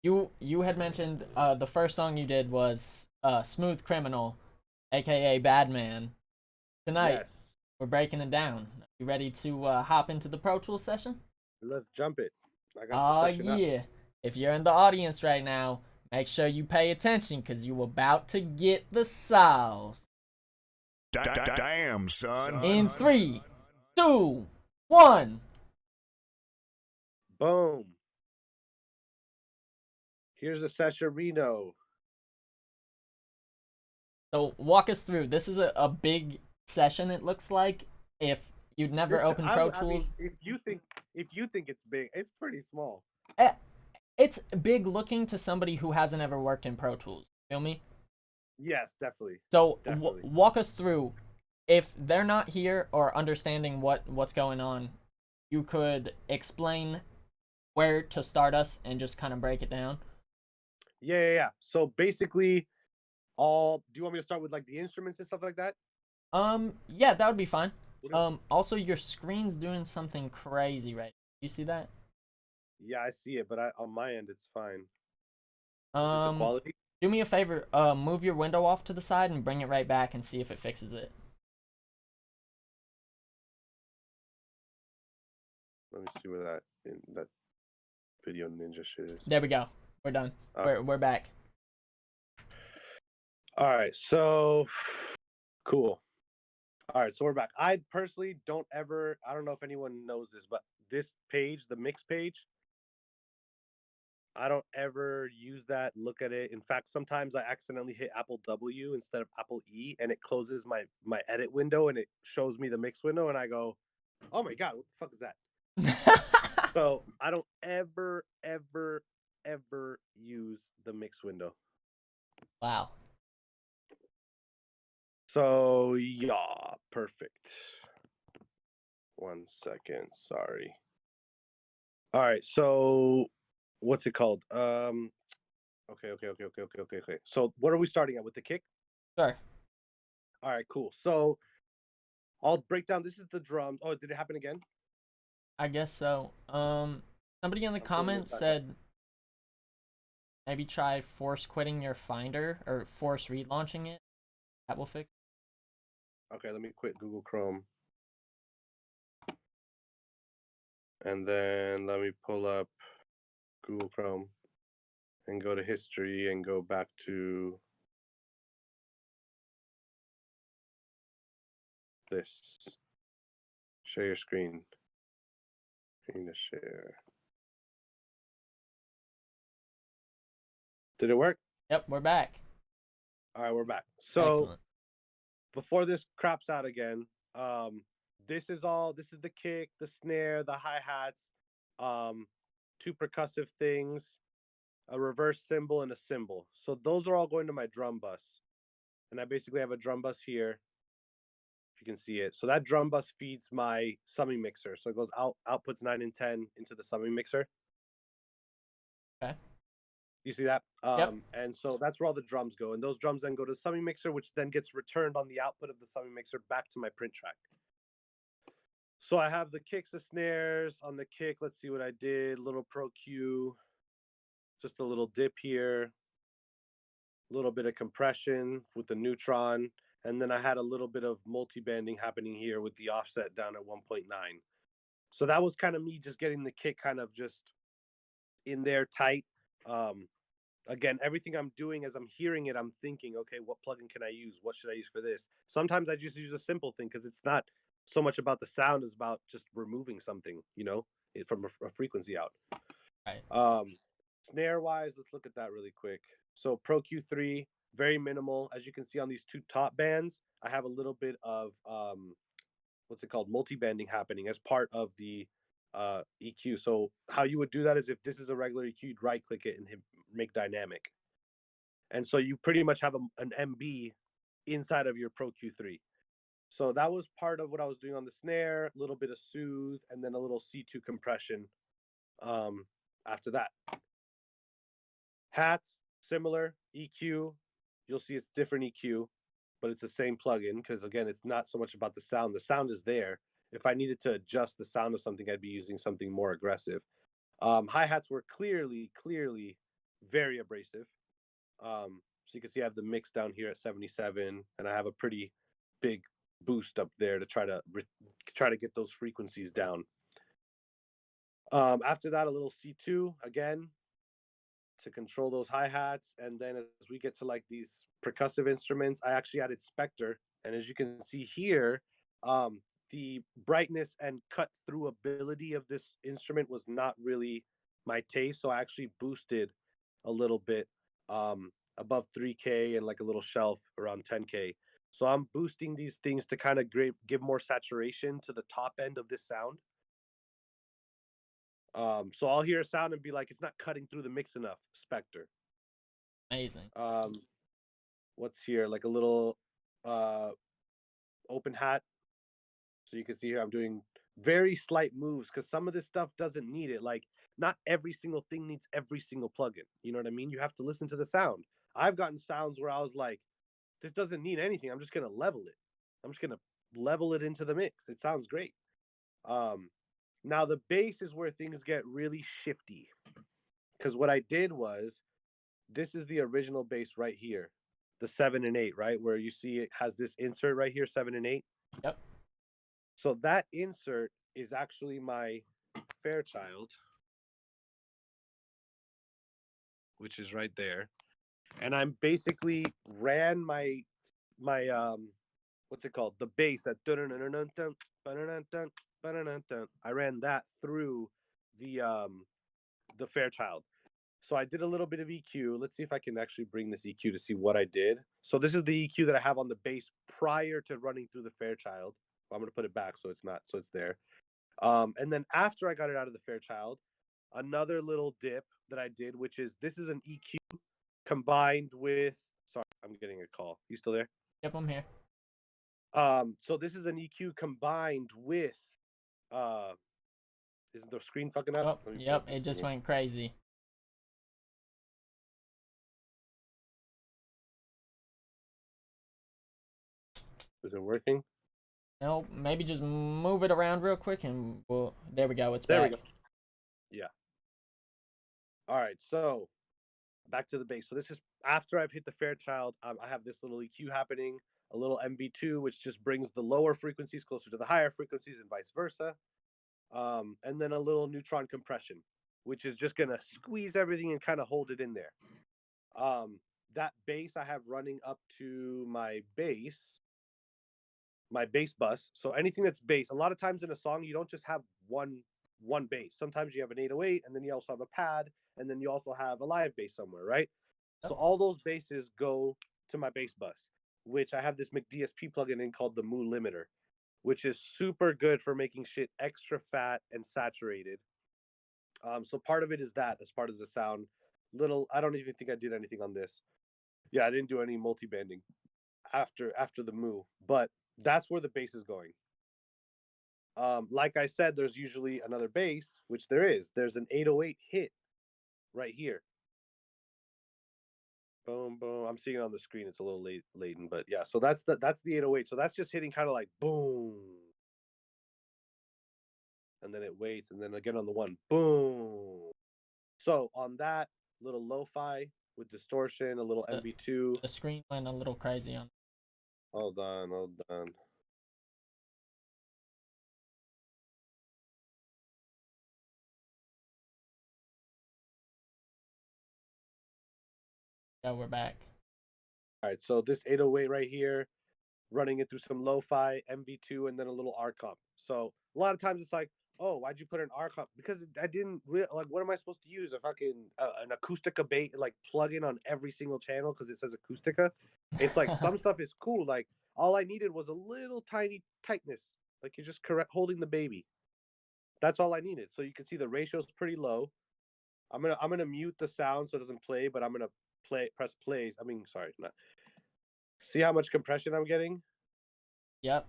You had mentioned the first song you did was Smooth Criminal, aka Bad Man. Tonight Yes. we're breaking it down. You ready to hop into the Pro Tools session? Let's jump it. I got the Oh session up. yeah. If you're in the audience right now, make sure you pay attention because you're about to get the sauce. Damn, son. In 3, 2, 1. Boom. Here's a sessionino. So walk us through. This is a big session. It looks like if you'd never opened Pro I mean, Tools. if you think it's big, it's pretty small. Eh, it's big looking to somebody who hasn't ever worked in Pro Tools. Feel me? Yes, definitely. So Definitely. walk us through, if they're not here or understanding what's going on, you could explain where to start us and just kind of break it down. Yeah. So basically, all. Do you want me to start with like the instruments and stuff like that? Yeah, that would be fine. What do- Also your screen's doing something crazy right now. You see that? Yeah, I see it, but on my end it's fine. Is it the Um, quality? do me a favor, move your window off to the side and bring it right back and see if it fixes it. Let me see where that video ninja shit is. There we go. We're done. We're back. All right, so cool. All right, so we're back. I personally don't ever. I don't know if anyone knows this, but this page, the mix page, I don't ever use that. Look at it. In fact, sometimes I accidentally hit Apple W instead of Apple E, and it closes my edit window and it shows me the mix window, and I go, "Oh my god, what the fuck is that?" So I don't ever use the mix window. Wow. So yeah, perfect. 1 second, sorry. All right, so what's it called? Okay. So what are we starting at with the kick? Sure. All right, cool. So I'll break down. This is the drums. Oh, did it happen again? I guess so. Somebody in the I'm pulling it comments back up. said maybe try force quitting your Finder or force relaunching it. That will fix. Okay, let me quit Google Chrome. And then let me pull up Google Chrome and go to history and go back to this. Share your screen. Screen to share. Did it work? Yep, we're back. All right, we're back. So Excellent. before this craps out again, this is the kick, the snare, the hi-hats, two percussive things, a reverse cymbal, and a cymbal. So those are all going to my drum bus. And I basically have a drum bus here, if you can see it. So that drum bus feeds my summing mixer. So it goes outputs 9 and 10 into the summing mixer. Okay. You see that? Yep. And so that's where all the drums go. And those drums then go to the summing mixer, which then gets returned on the output of the summing mixer back to my print track. So I have the kicks, the snares on the kick. Let's see what I did. Little Pro Q, just a little dip here, a little bit of compression with the neutron. And then I had a little bit of multi-banding happening here with the offset down at 1.9. So that was kind of me just getting the kick kind of just in there tight. Again, everything I'm doing as I'm hearing it, I'm thinking, okay, what plugin can I use? What should I use for this? Sometimes I just use a simple thing because it's not so much about the sound as about just removing something, from a frequency out. Right. Snare wise, let's look at that really quick. So Pro Q3, very minimal. As you can see on these two top bands, I have a little bit of what's it called, multi-banding happening as part of the EQ. So how you would do that is if this is a regular EQ, you'd right click it and hit make dynamic. And so you pretty much have an MB inside of your Pro Q3. So that was part of what I was doing on the snare, a little bit of soothe, and then a little C2 compression after that. Hats, similar. EQ, you'll see it's different EQ, but it's the same plugin because, again, it's not so much about the sound. The sound is there. If I needed to adjust the sound of something, I'd be using something more aggressive. Hi-hats were clearly very abrasive. So you can see I have the mix down here at 77, and I have a pretty big boost up there to try to get those frequencies down. After that, a little C2 again to control those hi-hats. And then as we get to like these percussive instruments, I actually added Spectre. And as you can see here, the brightness and cut through ability of this instrument was not really my taste. So I actually boosted a little bit above 3K and like a little shelf around 10K. So I'm boosting these things to kind of give more saturation to the top end of this sound. So I'll hear a sound and be like, it's not cutting through the mix enough. Spectre. Amazing. What's here? Like a little open hat. So you can see here I'm doing very slight moves because some of this stuff doesn't need it. Like not every single thing needs every single plugin. You know what I mean? You have to listen to the sound. I've gotten sounds where I was like, this doesn't need anything. I'm just gonna level it. I'm just gonna level it into the mix. It sounds great. Now the bass is where things get really shifty. Because what I did was, this is the original bass right here, the 7 and 8, right? Where you see it has this insert right here, 7 and 8. Yep. So that insert is actually my Fairchild, which is right there. And I'm basically ran my what's it called? The bass that I ran that through the Fairchild. So I did a little bit of EQ. Let's see if I can actually bring this EQ to see what I did. So this is the EQ that I have on the bass prior to running through the Fairchild. I'm going to put it back so it's there. And then after I got it out of the Fairchild, another little dip that I did, which is this is an EQ combined with, sorry, I'm getting a call. You still there? Yep, I'm here. So this is an EQ combined with, isn't the screen fucking up? Oh, yep, it just went crazy. Is it working? No, maybe just move it around real quick and we'll. There we go. It's There back. we go. Yeah. All right. So back to the bass. So this is after I've hit the Fairchild. I have this little EQ happening, a little MV2, which just brings the lower frequencies closer to the higher frequencies and vice versa. And then a little neutron compression, which is just gonna squeeze everything and kind of hold it in there. That bass I have running up to my bass bus. So anything that's bass, a lot of times in a song, you don't just have one bass. Sometimes you have an 808, and then you also have a pad, and then you also have a live bass somewhere, right? So all those basses go to my bass bus, which I have this McDSP plugin in called the Moo Limiter, which is super good for making shit extra fat and saturated. So part of it is that as part of the sound. I don't even think I did anything on this. Yeah, I didn't do any multi-banding after the Moo, but that's where the bass is going. Like I said, there's usually another bass, which there is. There's an 808 hit right here. Boom, boom. I'm seeing it on the screen. It's a little latent, but yeah. So that's the 808. So that's just hitting kind of like boom, and then it waits, and then again on the one, boom. So on that little lo-fi with distortion, a little MV2. The screen went a little crazy on. Hold on. Yeah, we're back. All right, so this 808 right here, running it through some lo-fi, MV2, and then a little R comp. So a lot of times it's like, oh, why'd you put an R comp? Because I didn't like. What am I supposed to use? A fucking an Acoustica bait like plug in on every single channel because it says Acoustica. It's like some stuff is cool. Like all I needed was a little tiny tightness. Like you're just holding the baby. That's all I needed. So you can see the ratio is pretty low. I'm gonna mute the sound so it doesn't play, but I'm gonna press plays. I mean, sorry, not. See how much compression I'm getting? Yep.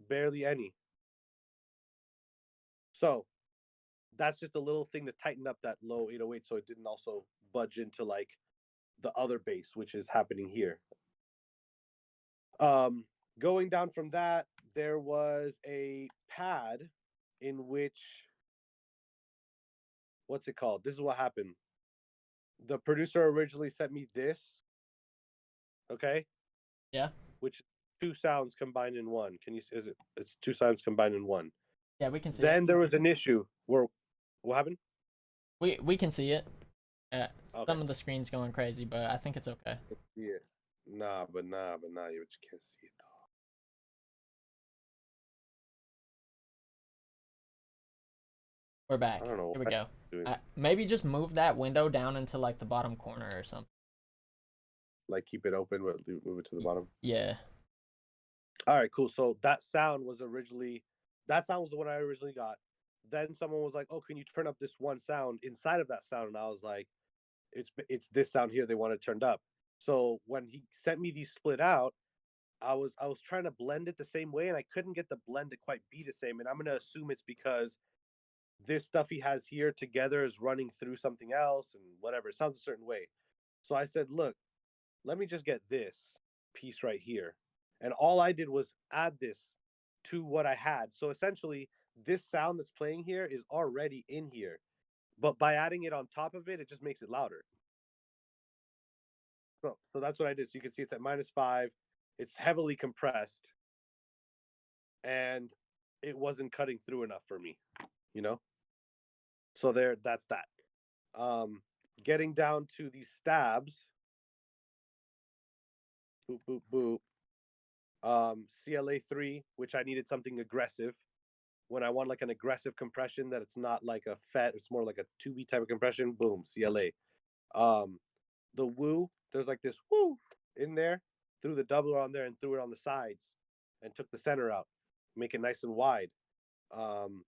Barely any. So that's just a little thing to tighten up that low 808 so it didn't also budge into like the other bass, which is happening here. Going down from that, there was a pad in which, what's it called? This is what happened. The producer originally sent me this, okay? Yeah. Which two sounds combined in one. Can you see? It's two sounds combined in one. Yeah, we can see Then it. there was an issue where, what happened? We can see it. Okay. Some of the screen's going crazy, but I think it's okay. Yeah. Nah, you just can't see it though. We're back. I don't know. Here we go. Maybe just move that window down into like the bottom corner or something. Like keep it open, but move it to the bottom. Yeah. All right, cool. So that sound was the one I originally got. Then someone was like, "Oh, can you turn up this one sound inside of that sound?" And I was like, "It's this sound here. They want it turned up." So when he sent me these split out, I was trying to blend it the same way, and I couldn't get the blend to quite be the same. And I'm gonna assume it's because this stuff he has here together is running through something else and whatever. It sounds a certain way. So I said, "Look, let me just get this piece right here." And all I did was add this to what I had. So essentially, this sound that's playing here is already in here. But by adding it on top of it, it just makes it louder. So that's what I did. So you can see it's at -5. It's heavily compressed, and it wasn't cutting through enough for me, you know? So that's that. Um, Getting down to these stabs, boop, boop, boop. CLA3, which I needed something aggressive. When I want like an aggressive compression that it's not like a FET, it's more like a 2B type of compression, boom, CLA. The woo, there's like this woo in there, threw the doubler on there and threw it on the sides and took the center out, make it nice and wide. Um,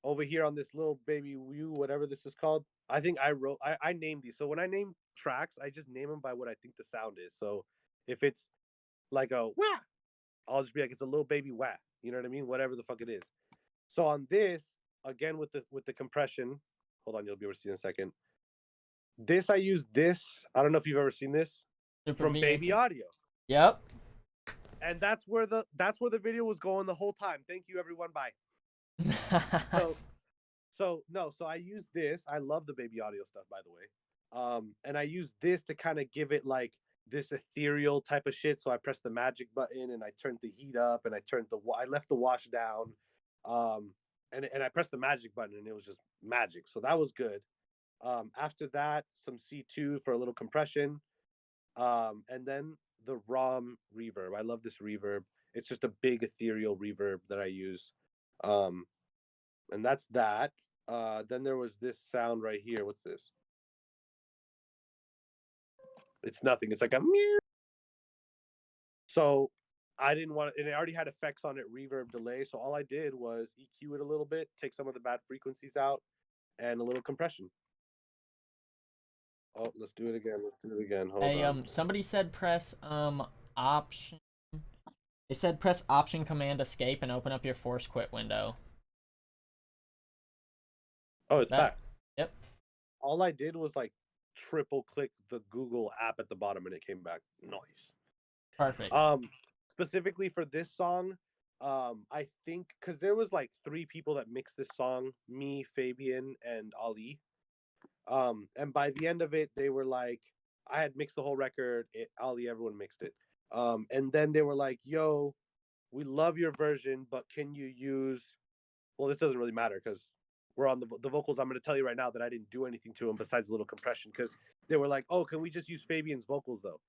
Over here on this little baby woo, whatever this is called, I think I named these. So when I name tracks, I just name them by what I think the sound is. So if it's like a wah, I'll just be like, it's a little baby wah. You know what I mean? Whatever the fuck it is. So on this, again with the compression, hold on, you'll be able to see in a second. This I use this. I don't know if you've ever seen this Super from V8. Baby Audio, Yep. and that's where the video was going the whole time. Thank you, everyone. Bye. So so I use this. I love the Baby Audio stuff, by the way. And I use this to kind of give it like this ethereal type of shit. So I pressed the magic button and I turned the heat up and I left the wash down. And I pressed the magic button and it was just magic. So that was good. After that, some C2 for a little compression. And then the ROM reverb. I love this reverb. It's just a big ethereal reverb that I use. And that's that. Then there was this sound right here. What's this? It's nothing. It's like a meow. So I didn't want it, and it already had effects on it, reverb, delay. So all I did was EQ it a little bit, take some of the bad frequencies out, and a little compression. Oh, let's do it again. Let's do it again. Hold Hey, on. somebody said press option. They said press option command escape and open up your force quit window. Oh, it's back. Yep. All I did was like triple click the Google app at the bottom, and it came back. Nice. Perfect. Specifically for this song, I think because there was like 3 people that mixed this song, me, Fabian, and Ali. And by the end of it, they were like, I had mixed the whole record. Ali, everyone mixed it. And then they were like, "Yo, we love your version, but can you use?" Well, this doesn't really matter because we're on the vocals. I'm going to tell you right now that I didn't do anything to them besides a little compression because they were like, "Oh, can we just use Fabian's vocals though?"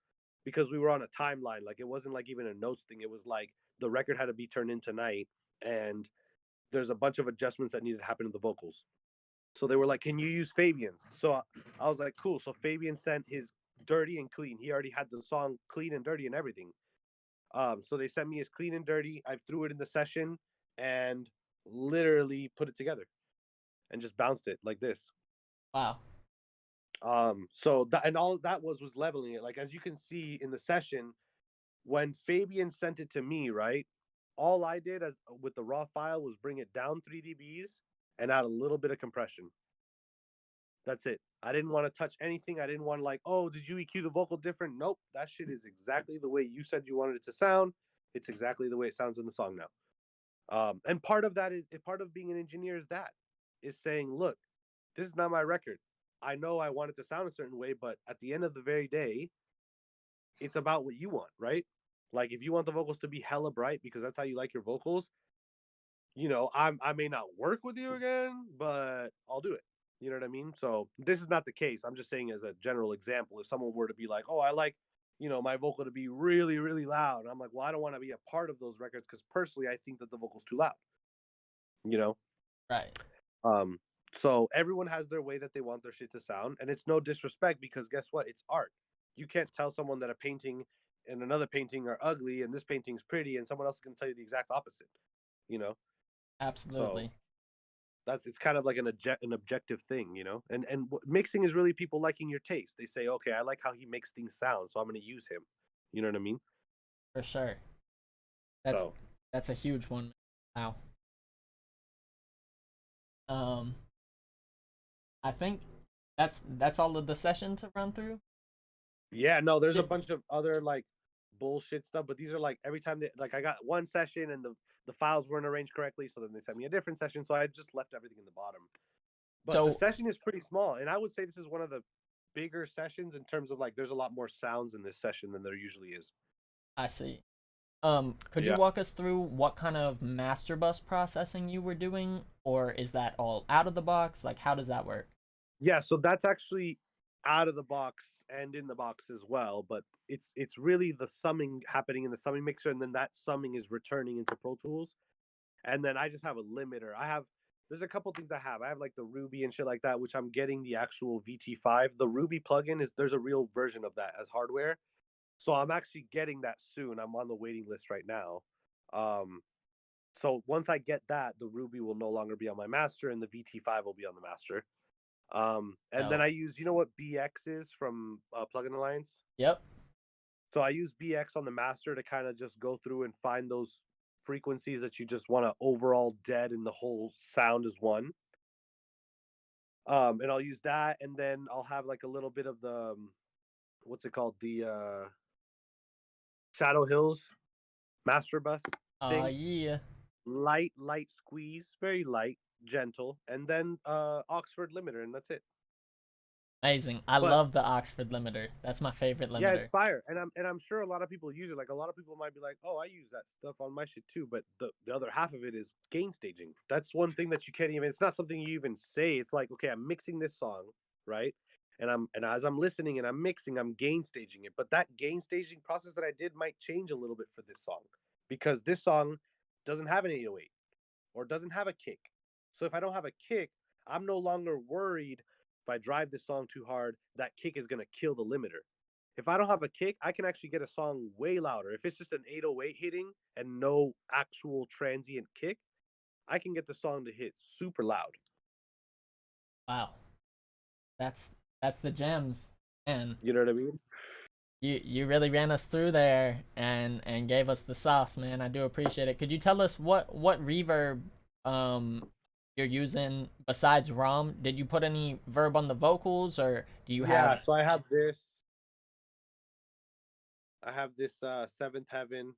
Because we were on a timeline. Like it wasn't like even a notes thing. It was like the record had to be turned in tonight, and there's a bunch of adjustments that needed to happen to the vocals. So they were like, "Can you use Fabian?" So I was like, "Cool." So Fabian sent his dirty and clean. He already had the song clean and dirty and everything. So they sent me his clean and dirty. I threw it in the session and literally put it together and just bounced it like this. Wow. So that and all that was leveling it. Like as you can see in the session, when Fabian sent it to me, right? All I did as with the raw file was bring it down 3 dBs and add a little bit of compression. That's it. I didn't want to touch anything. I didn't want to like, oh, did you EQ the vocal different? Nope. That shit is exactly the way you said you wanted it to sound. It's exactly the way it sounds in the song now. And part of that is part of being an engineer is saying, look, this is not my record. I know I want it to sound a certain way, but at the end of the very day, it's about what you want, right? Like if you want the vocals to be hella bright because that's how you like your vocals, I may not work with you again, but I'll do it. You know what I mean? So this is not the case. I'm just saying as a general example, if someone were to be like, oh, I like, my vocal to be really, really loud. I'm like, well, I don't want to be a part of those records because personally, I think that the vocal's too loud. You know? Right. So everyone has their way that they want their shit to sound, and it's no disrespect because guess what? It's art. You can't tell someone that a painting and another painting are ugly and this painting's pretty, and someone else can tell you the exact opposite. You know? Absolutely. It's kind of like an objective thing, and mixing is really people liking your taste. They say, okay, I like how he makes things sound, so I'm going to use him. You know what I mean? For sure. That's So that's a huge one. Wow. Um, I think that's all of the session to run through. yeah, no, there's a Did, bunch of other like bullshit stuff, but these are like every time I got one session and the files weren't arranged correctly, so then they sent me a different session, so I just left everything in the bottom. But the so session is pretty small, and I would say this is one of the bigger sessions in terms of like there's a lot more sounds in this session than there usually is. I see. Could you Yeah. walk us through what kind of master bus processing you were doing, or is that all out of the box? Like, how does that work? Yeah, so that's actually out of the box and in the box as well, but it's really the summing happening in the summing mixer, and then that summing is returning into Pro Tools. And then I just have a limiter. There's a couple things I have. I have like the Ruby and shit like that, which I'm getting the actual VT5. The Ruby plugin there's a real version of that as hardware. So I'm actually getting that soon. I'm on the waiting list right now. Um, so once I get that, the Ruby will no longer be on my master and the VT5 will be on the master. And then Oh, I use, you know what BX is from Plugin Alliance? yep. So I use BX on the master to kind of just go through and find those frequencies that you just want to overall dead and the whole sound is one. And I'll use that, and then I'll have like a little bit of the what's it called, the Shadow Hills master bus thing. Yeah. Light squeeze, very light, gentle, and then Oxford limiter, and that's it. Amazing. I But love the Oxford limiter. That's my favorite yeah, it's limiter. fire, and I'm sure a lot of people use it. Like a lot of people might be like, "Oh, I use that stuff on my shit too." But the other half of it is gain staging. That's one thing that you can't even. It's not something you even say. It's like, okay, I'm mixing this song, right? And as I'm listening and I'm mixing, I'm gain staging it. But that gain staging process that I did might change a little bit for this song because this song doesn't have an 808 or doesn't have a kick. So if I don't have a kick, I'm no longer worried if I drive this song too hard, that kick is going to kill the limiter. If I don't have a kick, I can actually get a song way louder. If it's just an 808 hitting and no actual transient kick, I can get the song to hit super loud. Wow. That's that's the gems. And You know what I mean? you really ran us through there and gave us the sauce, man. I do appreciate it. Could you tell us what reverb um you're using besides ROM? Did you put any verb on the vocals, or do you Yeah, have so I have this Seventh Heaven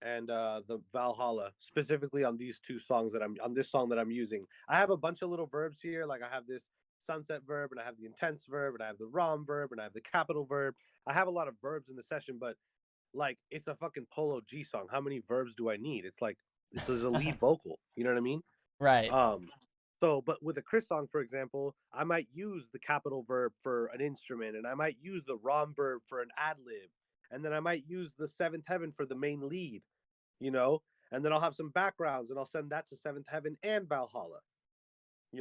and the Valhalla specifically on these two songs that I'm on this song that I'm using. I have a bunch of little verbs here, like I have this sunset verb and I have the intense verb and I have the rom verb and I have the capital verb. I have a lot of verbs in the session, but like it's a fucking Polo G song. How many verbs do I need? It's like there's a lead vocal. You know what I mean? right? Um, but with a Chris song, for example, I might use the capital verb for an instrument, and I might use the rom verb for an ad lib, and then I might use the Seventh Heaven for the main lead, you know, and then I'll have some backgrounds, and I'll send that to Seventh Heaven and Valhalla.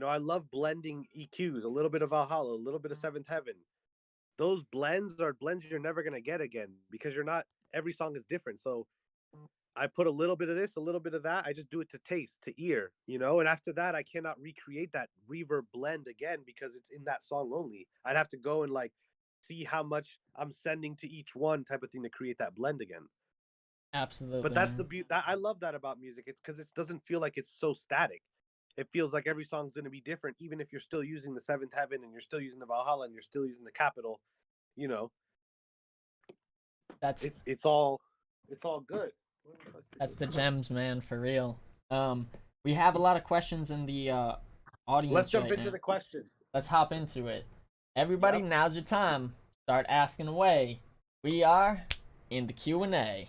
I love blending EQs, a little bit of Valhalla, a little bit of Seventh Heaven. Those blends are blends you're never gonna get again because you're not. Every song is different, so I put a little bit of this, a little bit of that. I just do it to taste, to ear, And after that, I cannot recreate that reverb blend again because it's in that song only. I'd have to go and like see how much I'm sending to each one type of thing to create that blend again. But Absolutely, that's the man. beauty. I love that about music. It's because it doesn't feel like it's so static. It feels like every song's going to be different, even if you're still using the Seventh Heaven and you're still using the Valhalla and you're still using the Capital. You know, That's it's all good. that's the gems, man, for real. Um, we have a lot of questions in the Let's audience jump right into now. the questions. Let's hop into it. Everybody, Yep. now's your time. Start asking away. We are in the Q&A.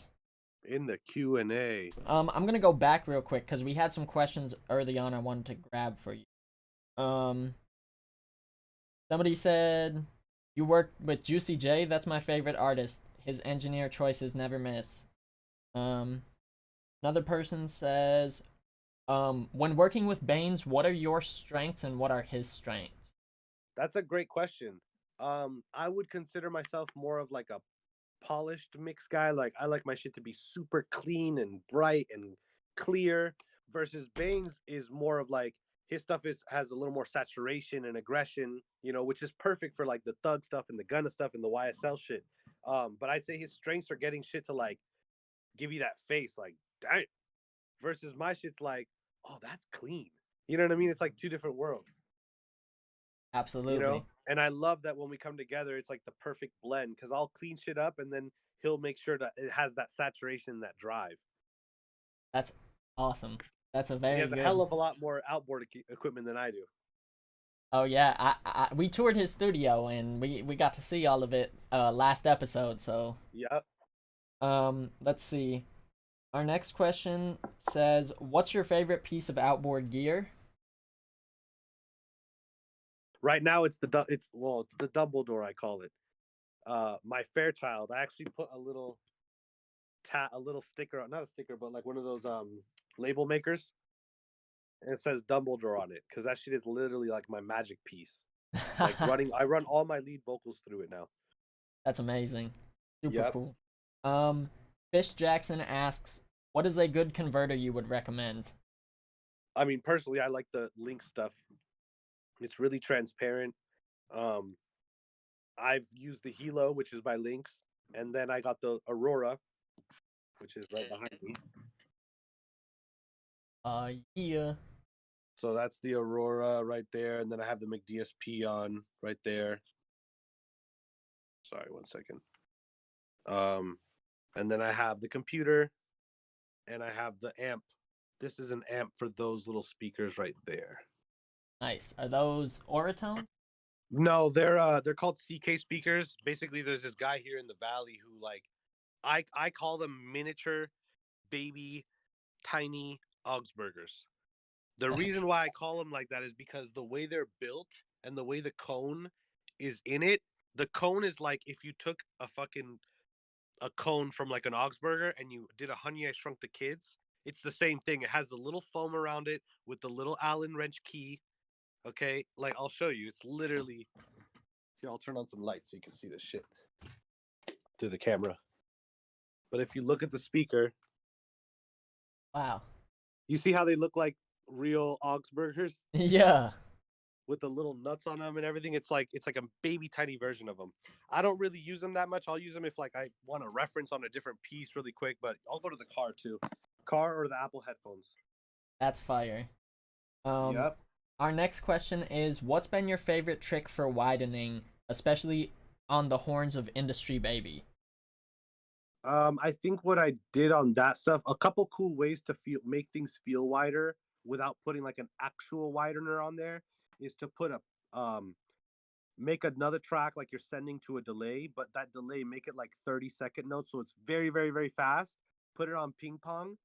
In the Q&A. I'm gonna go back real quick because we had some questions early on I wanted to grab for you. Um, somebody said you work with Juicy J. That's my favorite artist. His engineer choices never miss. Um, another person says, when working with Baines, what are your strengths and what are his strengths? That's a great question. I would consider myself more of like a polished mix guy. Like I like my shit to be super clean and bright and clear versus Baines is more of like His stuff has a little more saturation and aggression, which is perfect for like the thug stuff and the gunna stuff and the YSL shit. But I'd say his strengths are getting shit to like give you that face, like damn. Versus my shit's like, oh, that's clean. You know what I mean? It's like two different worlds. Absolutely. And I love that when we come together, it's like the perfect blend because I'll clean shit up and then he'll make sure that it has that saturation, that drive. That's awesome. That's a And he very has a good. hell of a lot more outboard equipment than I do. Oh yeah, we toured his studio and we got to see all of it last episode. So Yep. let's see. Our next question says, "What's your favorite piece of outboard gear?" Right now, it's the Dumbledore, I call it. My Fairchild. I actually put a little sticker, not a sticker, but like one of those label makers, and it says Dumbledore on it because that shit is literally like my magic piece. Like I run all my lead vocals through it now. That's amazing. Super Yep. cool. Fish Jackson asks, "What is a good converter you would recommend?" I mean, personally, I like the Link stuff. It's really transparent. Um, I've used the Hilo, which is by Lynx, and then I got the Aurora, which is right behind me. Yeah. So that's the Aurora right there, and then I have the McDSP on right there. Sorry, 1 second. And then I have the computer, and I have the amp. This is an amp for those little speakers right there. Nice. Are those Oratones? No, they're called CK speakers. Basically, there's this guy here in the valley who like I call them miniature baby tiny Augsburgers. The reason why I call them like that is because the way they're built and the way the cone is in it, the cone is like if you took a cone from like an Augsburger and you did a Honey I Shrunk the Kids. It's the same thing. It has the little foam around it with the little Allen wrench key. Okay, like I'll show you. It's literally here. I'll turn on some lights so you can see this shit through the camera. But if you look at the speaker, Wow. you see how they look like real Augsburgers Yeah. with the little nuts on them and everything. It's like a baby tiny version of them. I don't really use them that much. I'll use them if like I want a reference on a different piece really quick. But I'll go to the car too, car or the Apple headphones. That's fire. Yep. Our next question is, what's been your favorite trick for widening, especially on the horns of Industry Baby? I think what I did on that stuff, a couple cool ways to make things feel wider without putting like an actual widener on there is to put make another track like you're sending to a delay, but that delay make it like 30-second notes, so it's very, very, very fast. Put it on ping pong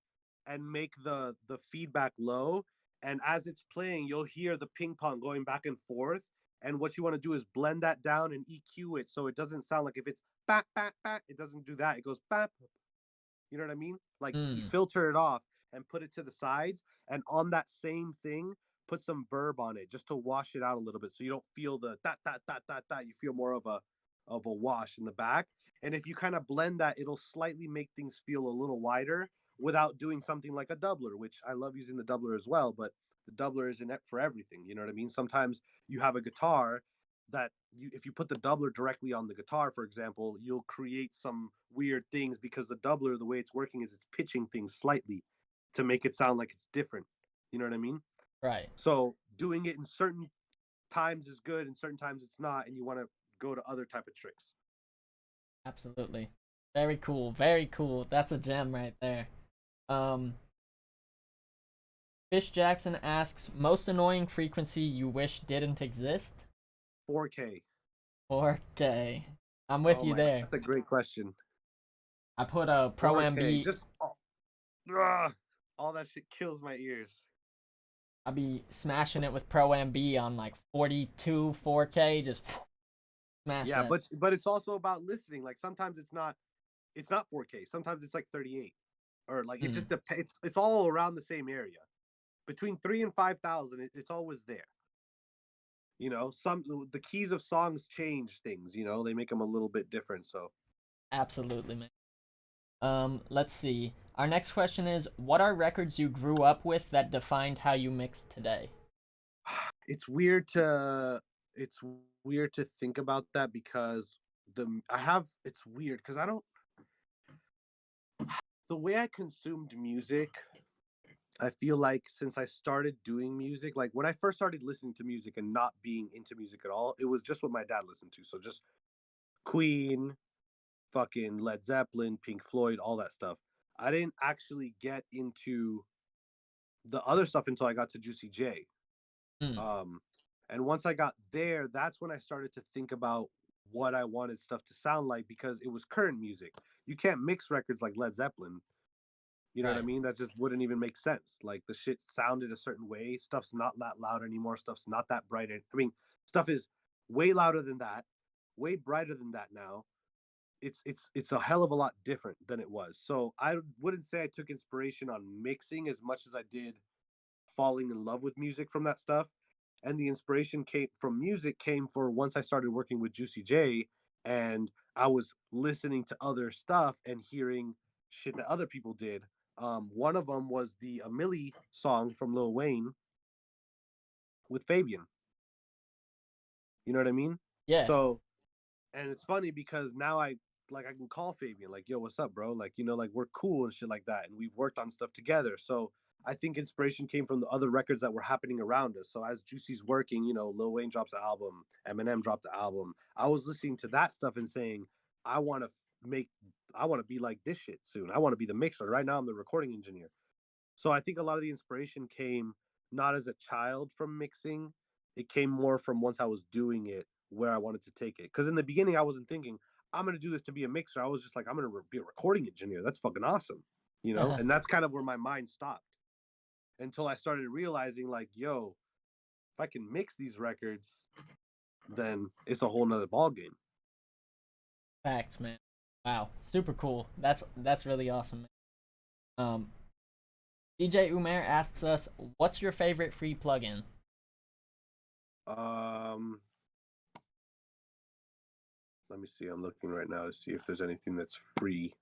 and make the feedback low. And as it's playing, you'll hear the ping pong going back and forth. And what you want to do is blend that down and EQ it so it doesn't sound like if it's bat bat bat, it doesn't do that. It goes bat. You know what I mean? Like you filter it off and put it to the sides, and on that same thing, put some verb on it just to wash it out a little bit, so you don't feel the that that that that that. You feel more of a wash in the back. And if you kind of blend that, it'll slightly make things feel a little wider without doing something like a doubler, which I love using the doubler as well. But the doubler isn't it for everything. You know what I mean? Sometimes you have a guitar that if you put the doubler directly on the guitar, for example, you'll create some weird things because the doubler, the way it's working is it's pitching things slightly to make it sound like it's different. You know what I mean? Right. So doing it in certain times is good and certain times it's not, and you want to go to other type of tricks. Absolutely. Very cool. Very cool. That's a gem right there. Fish Jackson asks, most annoying frequency you wish didn't exist? 4K. 4K. I'm with you there. That's a great question. I put a Pro 4K, MB. just all that shit kills my ears. I'll be smashing it with Pro MB on like 42 4K, just smash Yeah, that. but it's also about listening. Like sometimes it's not 4K. Sometimes it's like 38, or like it just depends. It's all around the same area, between 3 and 5,000. It's always there. You know, the keys of songs change things. You know, they make them a little bit different. So Absolutely, man. Let's see. Our next question is, what are records you grew up with that defined how you mix today? it's weird to it's weird to think about that because it's weird because I don't the way I consumed music. I feel like since I started doing music, like when I first started listening to music and not being into music at all, it was just what my dad listened to. So just Queen, fucking Led Zeppelin, Pink Floyd, all that stuff. I didn't actually get into the other stuff until I got to Juicy J. Mm, Um, and once I got there, that's when I started to think about what I wanted stuff to sound like because it was current music. You can't mix records like Led Zeppelin. You know what I right. mean? That just wouldn't even make sense. Like the shit sounded a certain way. Stuff's not that loud anymore. Stuff's not that bright. I mean, stuff is way louder than that, way brighter than that now. It's a hell of a lot different than it was. So I wouldn't say I took inspiration on mixing as much as I did falling in love with music from that stuff. And the inspiration came from music came for once I started working with Juicy J and I was listening to other stuff and hearing shit that other people did. One of them was the A Milli song from Lil Wayne with Fabian. You know what I mean? Yeah. So, and it's funny because now I can call Fabian like, yo, what's up, bro? Like, like we're cool and shit like that, and we've worked on stuff together. So I think inspiration came from the other records that were happening around us. So as Juicy's working, Lil Wayne drops an album, Eminem dropped the album. I was listening to that stuff and saying, I want to make, I want to be like this shit soon. I want to be the mixer. Right now, I'm the recording engineer. So I think a lot of the inspiration came not as a child from mixing. It came more from once I was doing it where I wanted to take it. Because in the beginning, I wasn't thinking, I'm going to do this to be a mixer. I was just like, I'm going to be a recording engineer. That's fucking awesome. And that's kind of where my mind stopped until I started realizing, like, yo, if I can mix these records, then it's a whole nother ballgame. Facts, man. Wow, super cool. That's really awesome. Um, DJ Umair asks us, "What's your favorite free plugin?" Um, Let me see. I'm looking right now to see if there's anything that's free.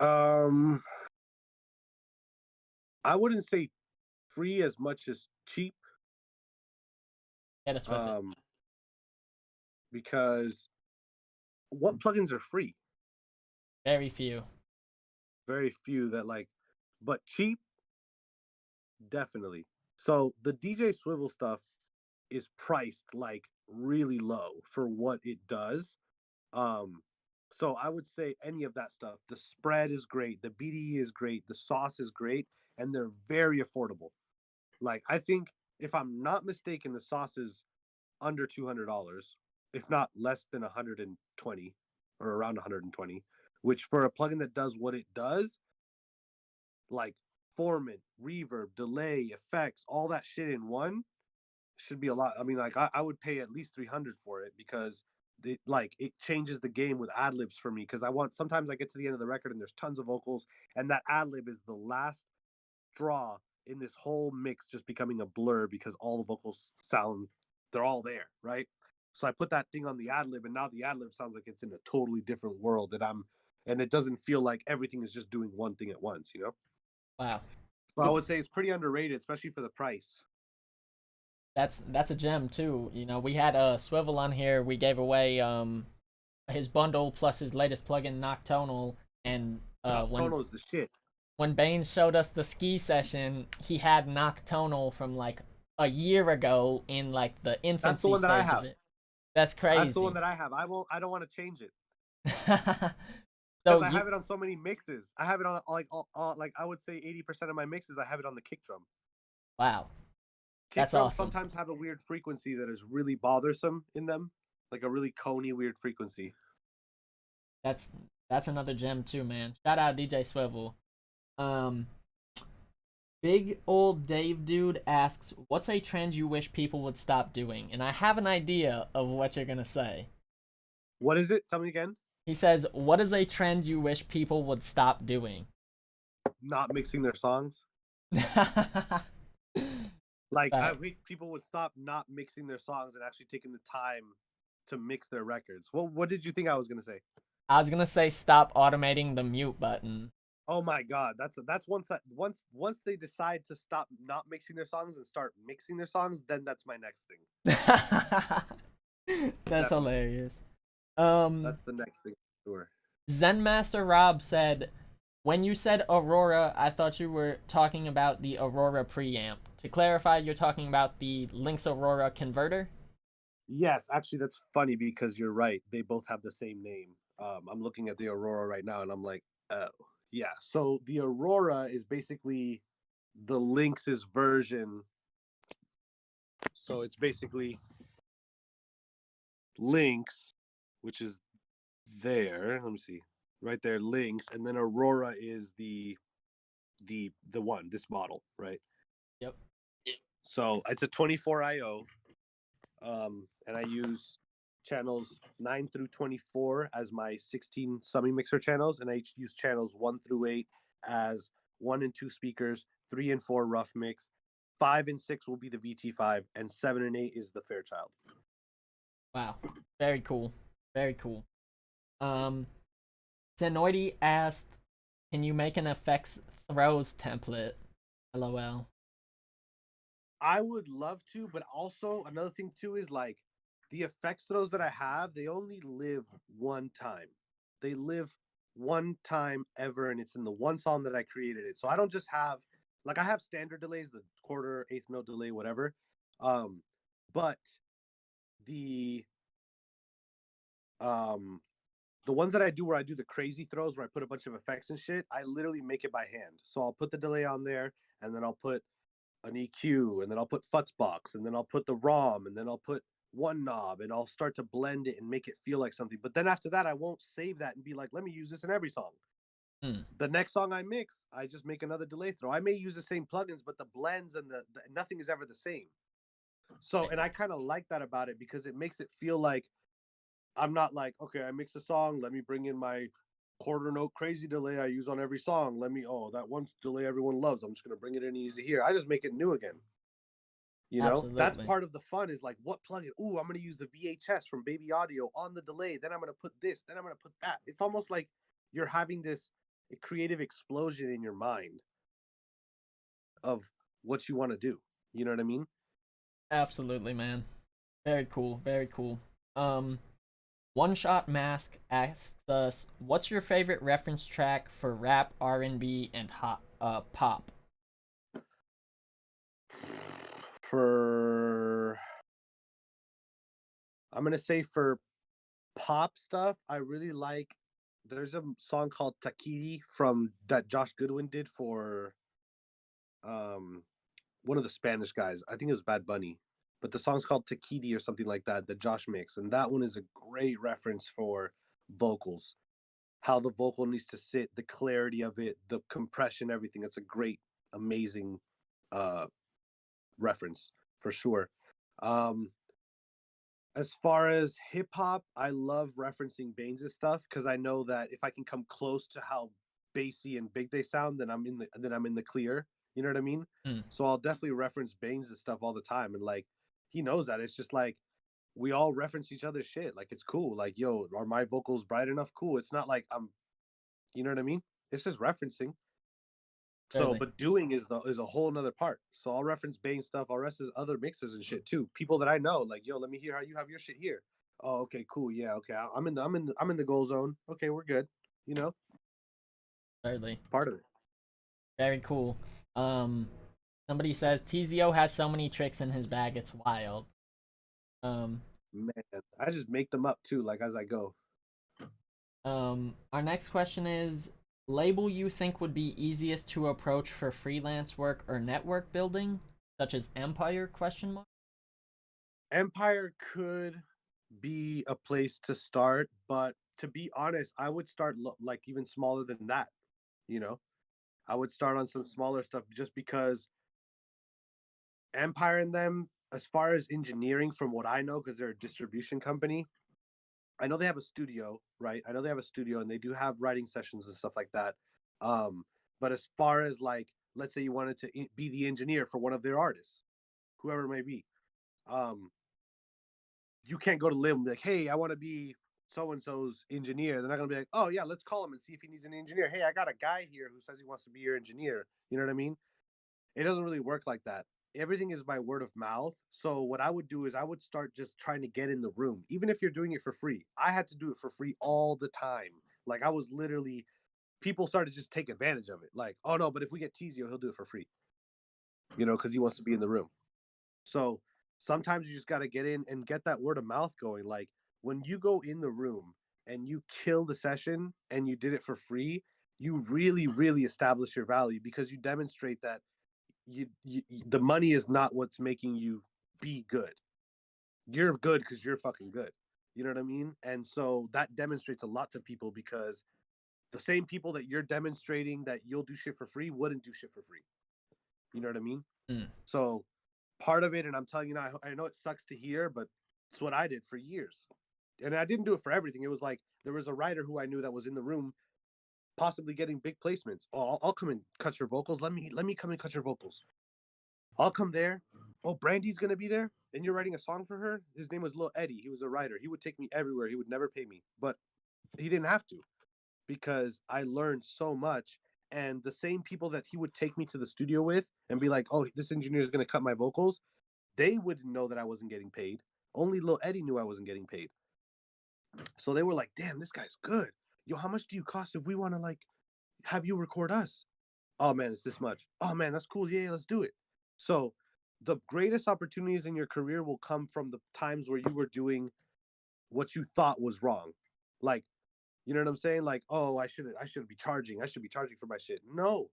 Um, I wouldn't say free as much as cheap. Hit us with it. Because what plugins are free? Very few. Very few that but cheap, definitely. So the DJ Swivel stuff is priced like really low for what it does. Um, so I would say any of that stuff. The spread is great, the BDE is great, the sauce is great, and they're very affordable. Like I think if I'm not mistaken, the sauce is under $200, if not less than 120 or around 120, which for a plugin that does what it does, like formant, reverb, delay, effects, all that shit in one, should be a lot. I mean, like I would pay at least 300 for it because it changes the game with ad libs for me because sometimes I get to the end of the record and there's tons of vocals and that ad lib is the last straw in this whole mix just becoming a blur because all the vocals sound, they're all there, right? So I put that thing on the ad lib and now the ad lib sounds like it's in a totally different world and it doesn't feel like everything is just doing one thing at once. Wow. So I would say it's pretty underrated, especially for the price. That's a gem too. We had a Swivel on here. We gave away his bundle plus his latest plugin Noctonal, and Noctonal is the shit. when Baines showed us the ski session, he had Noctonal from like a year ago in like the infancy That's the one that I stage have. of it. That's crazy. That's the one that I have. I don't want to change it So because I have it on so many mixes. I have it on like I would say 80% of my mixes. I have it on the kick drum. wow, Kick that's drums awesome. sometimes have a weird frequency that is really bothersome in them, like a really coney weird frequency. That's that's another gem too, man. Shout out DJ Swivel. Um, Big old Dave dude asks, "What's a trend you wish people would stop doing?" And I have an idea of what you're gonna say. What is it? Tell me again. He says, "What is a trend you wish people would stop doing?" Not mixing their songs. Like I wish people would stop not mixing their songs and actually taking the time to mix their records. What did you think I was gonna say? I was gonna say stop automating the mute button. Oh my god, that's once they decide to stop not mixing their songs and start mixing their songs, then that's my next thing. That's Definitely, hilarious. Um, that's the next thing. Sure. Zen Master Rob said, "When you said Aurora, I thought you were talking about the Aurora preamp. To clarify, you're talking about the Lynx Aurora converter." Yes, actually, that's funny because you're right. They both have the same name. I'm looking at the Aurora right now, and I'm like, oh, yeah. So the Aurora is basically the Lynx's version. So it's basically Lynx, which is there. Let me see, right there, Lynx, and then Aurora is the one, this model, right? Yep. So it's a 24 IO, and I use channels 9 through 24 as my 16 summing mixer channels, and I use channels 1 through 8 as 1 and 2 speakers, 3 and 4 rough mix, 5 and 6 will be the VT5, and 7 and 8 is the Fairchild. Wow. Very cool. Very cool. Um, Zenoidi asked, "Can you make an effects throws template?" LOL. I would love to, but also another thing too is like the effects throws that I have, they only live one time. They live one time ever, and it's in the one song that I created it. So I don't just have like I have standard delays, the quarter, eighth note delay, whatever. Um, but the um the ones that I do where I do the crazy throws where I put a bunch of effects and shit, I literally make it by hand. So I'll put the delay on there, and then I'll put an EQ, and then I'll put Futzbox, and then I'll put the ROM, and then I'll put one knob, and I'll start to blend it and make it feel like something. But then after that, I won't save that and be like, let me use this in every song. Hmm. The next song I mix, I just make another delay throw. I may use the same plugins, but the blends and the nothing is ever the same. So, and I kind of like that about it because it makes it feel like I'm not like, okay, I mix a song, let me bring in my quarter note crazy delay I use on every song. Let me, oh, that one delay everyone loves. I'm just gonna bring it in easy here. I just make it new again. You know, that's Absolutely. part of the fun is like what plugin? Ooh, I'm gonna use the VHS from Baby Audio on the delay. Then I'm gonna put this. Then I'm gonna put that. It's almost like you're having this creative explosion in your mind of what you want to do. You know what I mean? Absolutely, man. Very cool. Very cool. Um, One Shot Mask asks us, "What's your favorite reference track for rap, R&B, and pop?" For I'm gonna say for pop stuff, I really like. There's a song called Takiti from that Josh Goodwin did for um one of the Spanish guys. I think it was Bad Bunny, but the song's called Takiti or something like that. That Josh makes, and that one is a great reference for vocals. How the vocal needs to sit, the clarity of it, the compression, everything. It's a great, amazing uh reference for sure. Um, as far as hip hop, I love referencing Baines' stuff because I know that if I can come close to how bassy and big they sound, then I'm in the clear. You know what I mean? Hmm. So I'll definitely reference Baines' stuff all the time, and like he knows that. It's just like we all reference each other's shit. Like it's cool. Like yo, are my vocals bright enough? Cool. It's not like I'm. You know what I mean? It's just referencing. So, Surely. but doing is a whole nother part. So I'll reference Bane stuff. I'll reference other mixers and shit too. People that I know, like, yo, let me hear how you have your shit here. Oh, okay, cool. Yeah, okay. I'm in the goal zone. Okay, we're good. You know, Surely. part of it. Very cool. Um, Somebody says Teezio has so many tricks in his bag, it's wild. Um, Man, I just make them up too, like as I go. our next question is, label you think would be easiest to approach for freelance work or network building, such as Empire? Question mark. Empire could be a place to start, but to be honest, I would start like even smaller than that. You know, I would start on some smaller stuff just because Empire and them, as far as engineering, from what I know, because they're a distribution company, I know they have a studio, right? I know they have a studio and they do have writing sessions and stuff like that. Um, but as far as like, let's say you wanted to be the engineer for one of their artists, whoever it may be, um, you can't go to Lim like, hey, I want to be so and so's engineer. They're not gonna be like, oh yeah, let's call him and see if he needs an engineer. Hey, I got a guy here who says he wants to be your engineer. You know what I mean? It doesn't really work like that. Everything is by word of mouth. So what I would do is I would start just trying to get in the room, even if you're doing it for free. I had to do it for free all the time. Like I was literally, people started to just take advantage of it. Like, oh no, but if we get Teezio, he'll do it for free. You know, because he wants to be in the room. So sometimes you just got to get in and get that word of mouth going. Like when you go in the room and you kill the session and you did it for free, you really, really establish your value because you demonstrate that the money is not what's making you be good. You're good because you're fucking good. You know what I mean? And so that demonstrates a lot to people because the same people that you're demonstrating that you'll do shit for free wouldn't do shit for free. You know what I mean? Mm. So part of it, and I'm telling you now, I know it sucks to hear, but it's what I did for years. And I didn't do it for everything. It was like there was a writer who I knew that was in the room, possibly getting big placements. Oh, I'll come and cut your vocals. Let me come and cut your vocals. I'll come there. Oh, Brandy's gonna be there, and you're writing a song for her. His name was Lil Eddie. He was a writer. He would take me everywhere. He would never pay me, but he didn't have to because I learned so much. And the same people that he would take me to the studio with and be like, "Oh, this engineer is gonna cut my vocals," they wouldn't know that I wasn't getting paid. Only Lil Eddie knew I wasn't getting paid. So they were like, "Damn, this guy's good. Yo, how much do you cost if we want to like have you record us?" Oh man, it's this much. Oh man, that's cool. Yeah, let's do it. So the greatest opportunities in your career will come from the times where you were doing what you thought was wrong. Like, you know what I'm saying? Like, oh, I should be charging. I should be charging for my shit. No.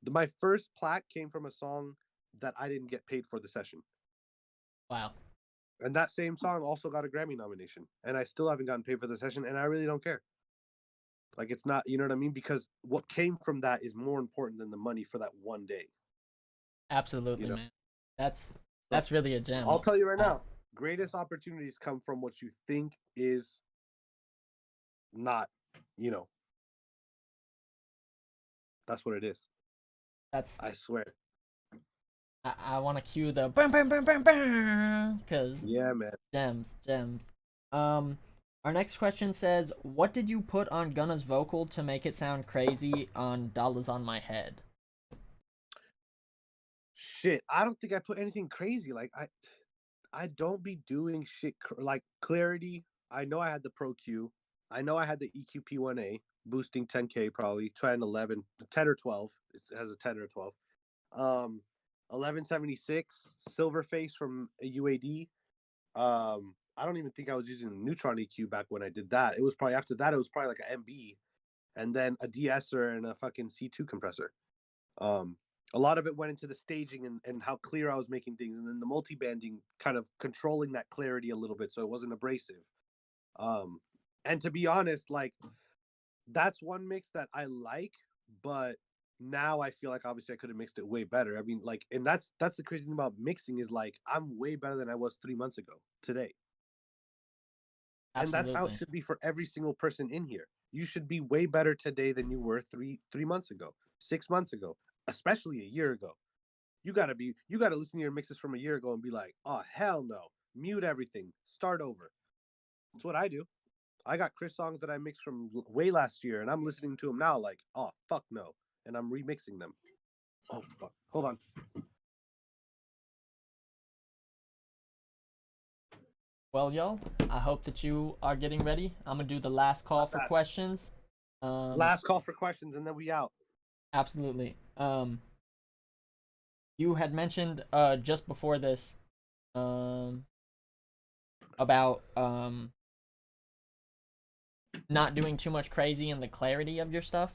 My first plaque came from a song that I didn't get paid for the session. Wow. And that same song also got a Grammy nomination. And I still haven't gotten paid for the session, and I really don't care. Like it's not, you know what I mean? Because what came from that is more important than the money for that one day. You Absolutely, know? man. That's So that's really a gem. I'll tell you right now, greatest opportunities come from what you think is not, you know, that's what it is. That's I swear. I want to cue the burn burn burn burn burn because Yeah, man. gems gems. Um, our next question says, "What did you put on Gunna's vocal to make it sound crazy on Dollars on My Head?" Shit, I don't think I put anything crazy. Like I don't be doing shit like clarity. I know I had the Pro Q. I know I had the EQP1A boosting 10K probably 10, 11, 10 or 12. It has a 10 or 12. 1176 silver face from a UAD. I don't even think I was using a neutron EQ back when I did that. It was probably after that. It was probably like an MB, and then a de-esser and a fucking C2 compressor. Um, a lot of it went into the staging and how clear I was making things, and then the multi-banding kind of controlling that clarity a little bit so it wasn't abrasive. Um, and to be honest, like that's one mix that I like, but now I feel like obviously I could have mixed it way better. I mean, like, and that's the crazy thing about mixing is like I'm way better than I was 3 months ago today. And that's how it Absolutely. should be for every single person in here. You should be way better today than you were three months ago, 6 months ago, especially a year ago. You gotta listen to your mixes from a year ago and be like, oh hell no. Mute everything. Start over. That's what I do. I got Chris songs that I mixed from way last year, and I'm listening to them now like, oh fuck no, and I'm remixing them. Oh fuck, hold on. Well, yo, I hope that you are getting ready. I'm gonna do the last call Not for bad. questions. Last call for questions, and then we out. Absolutely. You had mentioned just before this um about not doing too much crazy in the clarity of your stuff.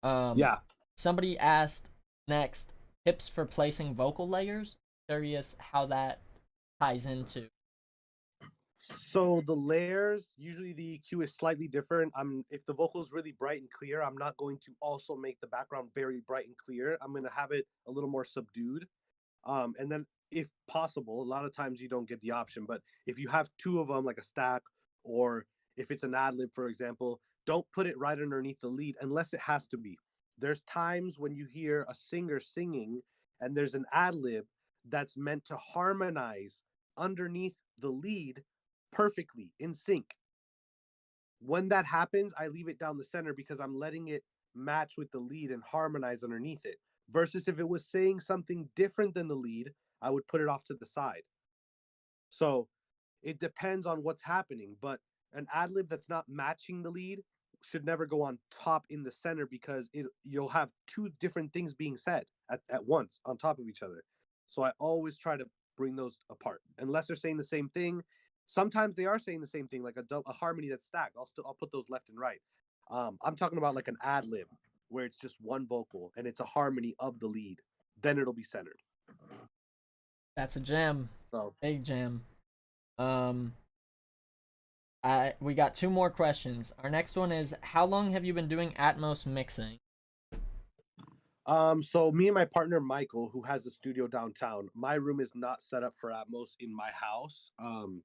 Um, Yeah. somebody asked next tips for placing vocal layers. Curious how that ties into. So the layers, usually the EQ is slightly different. If the vocal is really bright and clear, I'm not going to also make the background very bright and clear. I'm gonna have it a little more subdued. And then if possible, a lot of times you don't get the option, but if you have two of them, like a stack, or if it's an ad lib, for example, don't put it right underneath the lead unless it has to be. There's times when you hear a singer singing and there's an ad lib that's meant to harmonize underneath the lead perfectly in sync. When that happens, I leave it down the center because I'm letting it match with the lead and harmonize underneath it. Versus if it was saying something different than the lead, I would put it off to the side. So it depends on what's happening, but an ad lib that's not matching the lead should never go on top in the center because you'll have two different things being said at once on top of each other. So I always try to bring those apart unless they're saying the same thing. Sometimes they are saying the same thing, like a harmony that's stacked. I'll put those left and right. I'm talking about like an ad lib where it's just one vocal and it's a harmony of the lead. Then it'll be centered. That's a gem. So Big gem. Um, we got two more questions. Our next one is, how long have you been doing Atmos mixing? So me and my partner Michael, who has a studio downtown, my room is not set up for Atmos in my house.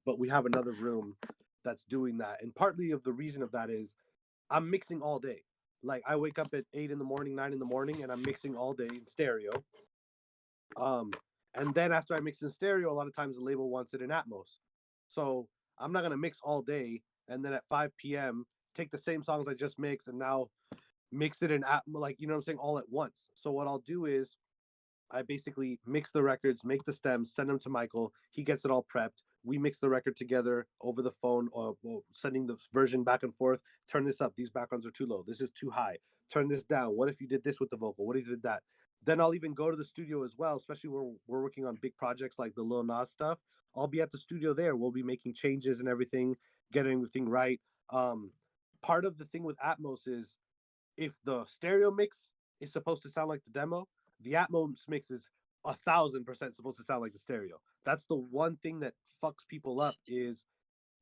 But we have another room that's doing that. And partly of the reason of that is I'm mixing all day. Like I wake up at 8 in the morning, 9 in the morning, and I'm mixing all day in stereo. And then after I mix in stereo, a lot of times the label wants it in Atmos. So I'm not gonna mix all day and then at 5 p.m. take the same songs I just mixed and now mix it in like you know what I'm saying all at once. So what I'll do is I basically mix the records, make the stems, send them to Michael. He gets it all prepped. We mix the record together over the phone, or sending the version back and forth. Turn this up. These backgrounds are too low. This is too high. Turn this down. What if you did this with the vocal? What if you did that? Then I'll even go to the studio as well, especially when we're working on big projects like the Lil Nas stuff. I'll be at the studio there. We'll be making changes and everything, getting everything right. Um, Part of the thing with Atmos is if the stereo mix is supposed to sound like the demo, the Atmos mix is 1,000% supposed to sound like the stereo. That's the one thing that fucks people up is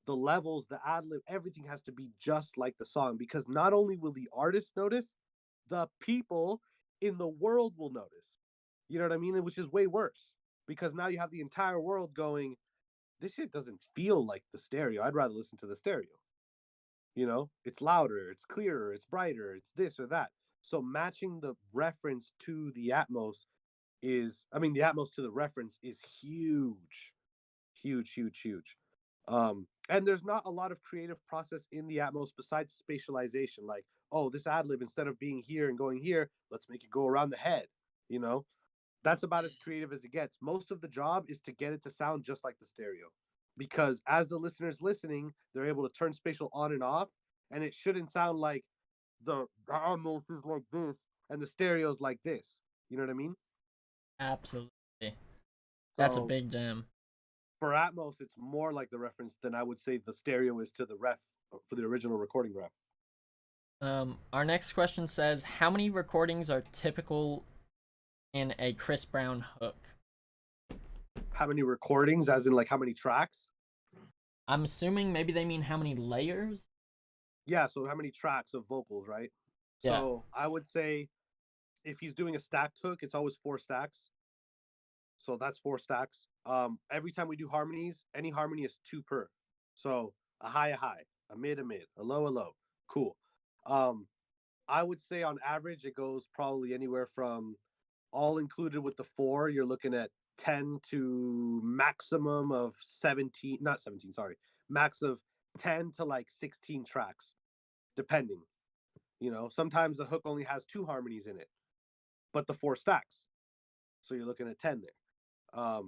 the levels, the ad lib, everything has to be just like the song because not only will the artist notice, the people in the world will notice. You know what I mean? Which is way worse because now you have the entire world going, this shit doesn't feel like the stereo. I'd rather listen to the stereo. You know, it's louder, it's clearer, it's brighter, it's this or that. So matching the reference to the Atmos the Atmos to the reference is huge, huge, huge, huge. And there's not a lot of creative process in the Atmos besides spatialization. Like, oh, this ad lib instead of being here and going here, let's make it go around the head. You know, that's about as creative as it gets. Most of the job is to get it to sound just like the stereo, because as the listener's listening, they're able to turn spatial on and off, and it shouldn't sound like the Atmos is like this and the stereo's like this. You know what I mean? Absolutely. That's a So big gem. for Atmos, it's more like the reference than I would say the stereo is to the ref for the original recording ref. Our next question says, how many recordings are typical in a Chris Brown hook? How many recordings, as in like how many tracks? I'm assuming maybe they mean how many layers? Yeah, so how many tracks of vocals, right? Yeah. So I would say if he's doing a stacked hook, it's always 4 stacks. So that's 4 stacks. Every time we do harmonies, any harmony is 2 per. So a high, a mid, a low. Cool. I would say on average it goes probably anywhere from all included with the 4, you're looking at 10 to maximum of 17, not 17, sorry, max of 10 to like 16 tracks, depending. You know, sometimes the hook only has 2 harmonies in it, but the 4 stacks. So you're looking at 10 there.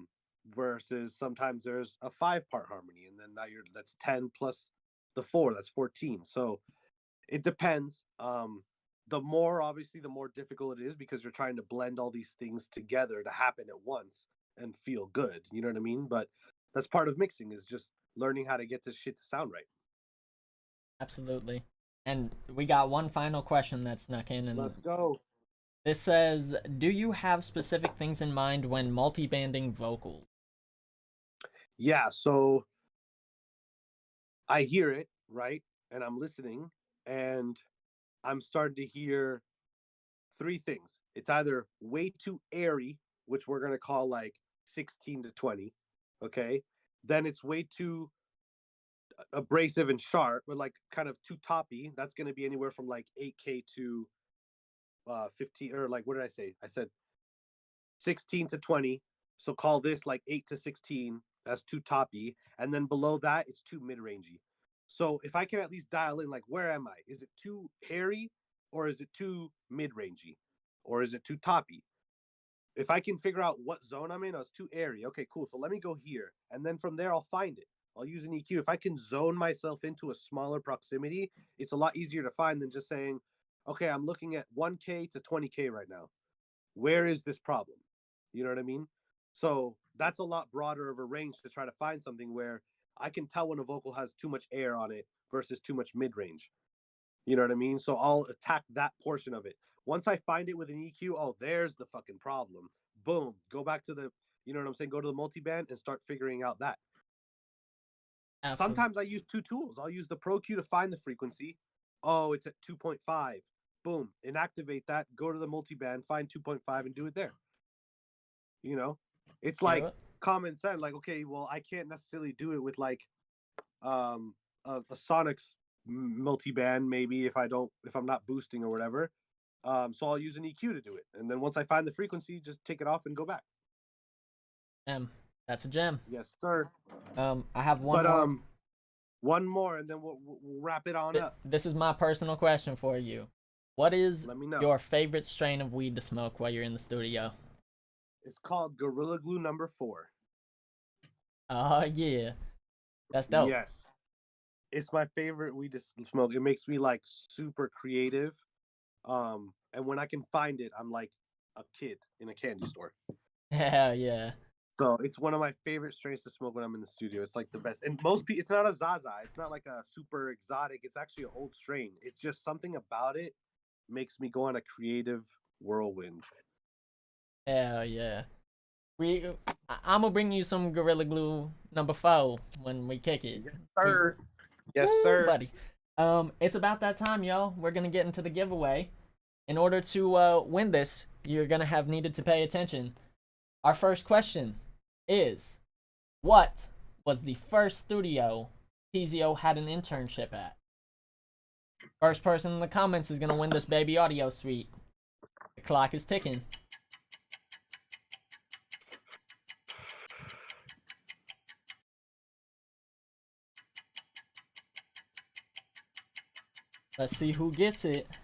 Versus sometimes there's a 5-part harmony, and then now that's 10 plus the 4, that's 14. So it depends. The more obviously the more difficult it is because you're trying to blend all these things together to happen at once and feel good. You know what I mean? But that's part of mixing is just learning how to get this shit to sound right. Absolutely. And we got one final question that snuck in, and Let's go. this says, do you have specific things in mind when multi-banding vocals? Yeah, so I hear it, right? And I'm listening and I'm starting to hear 3 things. It's either way too airy, which we're going to call like 16 to 20, okay? Then it's way too abrasive and sharp, but like kind of too toppy. That's going to be anywhere from like 8K to 15, or like what did I say? I said 16 to 20. So call this like 8 to 16. That's too toppy. And then below that, it's too mid-rangey. So if I can at least dial in, like, where am I? Is it too hairy, or is it too mid-rangey, or is it too toppy? If I can figure out what zone I'm in, oh, it's too airy. Okay, cool. So let me go here, and then from there I'll find it. I'll use an EQ. If I can zone myself into a smaller proximity, it's a lot easier to find than just saying, okay, I'm looking at 1K to 20K right now. Where is this problem? You know what I mean? So that's a lot broader of a range to try to find something where I can tell when a vocal has too much air on it versus too much mid range. You know what I mean? So I'll attack that portion of it. Once I find it with an EQ, oh, there's the fucking problem. Boom. Go back to the, you know what I'm saying? Go to the multiband and start figuring out that. Absolutely. Sometimes I use two tools. I'll use the Pro Q to find the frequency. Oh, it's at 2.5. Boom. Inactivate that. Go to the multiband, find 2.5, and do it there. You know, it's like common sense. Like, okay, well, I can't necessarily do it with like a Sonic's multiband, maybe if I'm not boosting or whatever. So I'll use an EQ to do it, and then once I find the frequency, just take it off and go back. That's a gem. Yes, sir. I have one more. One more, and then we'll wrap it on up. This is my personal question for you. What is Let me know. your favorite strain of weed to smoke while you're in the studio? It's called Gorilla Glue number 4. Oh yeah, that's dope. Yes, it's my favorite weed to smoke. It makes me like super creative. And when I can find it, I'm like a kid in a candy store. Hell yeah. So it's one of my favorite strains to smoke when I'm in the studio. It's like the best. And most people, it's not a Zaza. It's not like a super exotic. It's actually an old strain. It's just something about it makes me go on a creative whirlwind. Hell yeah. I'm gonna bring you some Gorilla Glue number 4 when we kick it. Yes, sir. Yes, sir. Buddy. It's about that time, y'all. We're gonna get into the giveaway. In order to win this, you're gonna have needed to pay attention. Our first question is, what was the first studio Teezio had an internship at? First person in the comments is gonna win this baby audio suite. The clock is ticking. Let's see who gets it.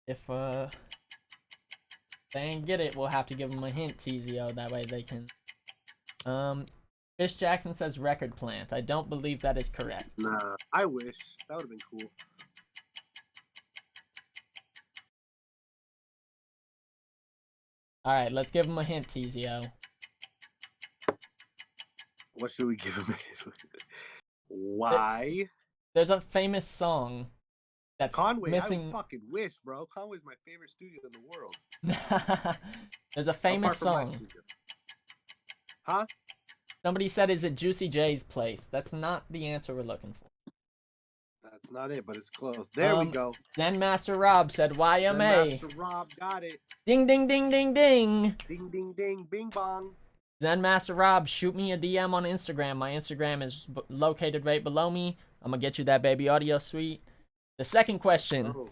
If they ain't get it, we'll have to give them a hint, Teezio. That way they can. Fish Jackson says record plant. I don't believe that is correct. Nah, I wish. That would have been cool. Alright, let's give him a hint, Teezio. What should we give him? Why? There's a famous song that's Conway. missing. I fucking wish, bro. Conway's my favorite studio in the world. There's a famous song. Huh? Somebody said, is it Juicy J's place? That's not the answer we're looking for. That's not it, but it's close. There we go. Zen Master Rob said YMA. Zen Master Rob got it. Ding, ding, ding, ding, ding. Ding, ding, ding, bing, bong. Zen Master Rob, shoot me a DM on Instagram. My Instagram is located right below me. I'm going to get you that baby audio suite. The second question. Oh.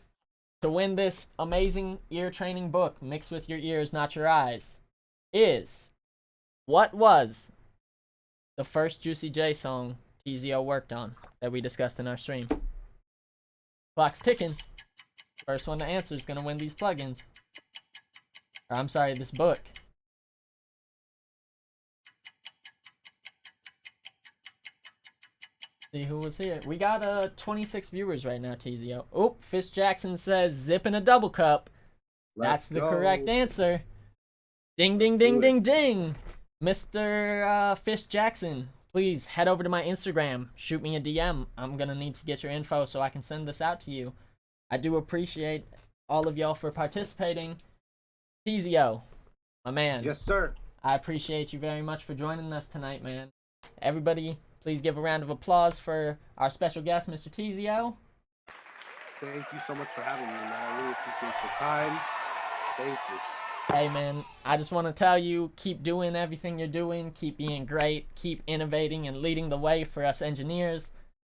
To win this amazing ear training book, Mixed with Your Ears, Not Your Eyes, is, what was the first Juicy J song Teezio worked on that we discussed in our stream? Clock's ticking. First one to answer is going to win these plugins. Or, I'm sorry, this book. See who was here. We got 26 viewers right now, Teezio. Oh, Fish Jackson says zip in a double cup. That's the correct answer. Ding, ding, ding, ding, ding. Mr. Fish Jackson, please head over to my Instagram. Shoot me a DM. I'm going to need to get your info so I can send this out to you. I do appreciate all of y'all for participating. Teezio, my man. Yes, sir. I appreciate you very much for joining us tonight, man. Everybody, please give a round of applause for our special guest, Mr. Teezio. Thank you so much for having me, man. I really appreciate the time. Thank you. Hey, man, I just want to tell you, keep doing everything you're doing. Keep being great. Keep innovating and leading the way for us engineers.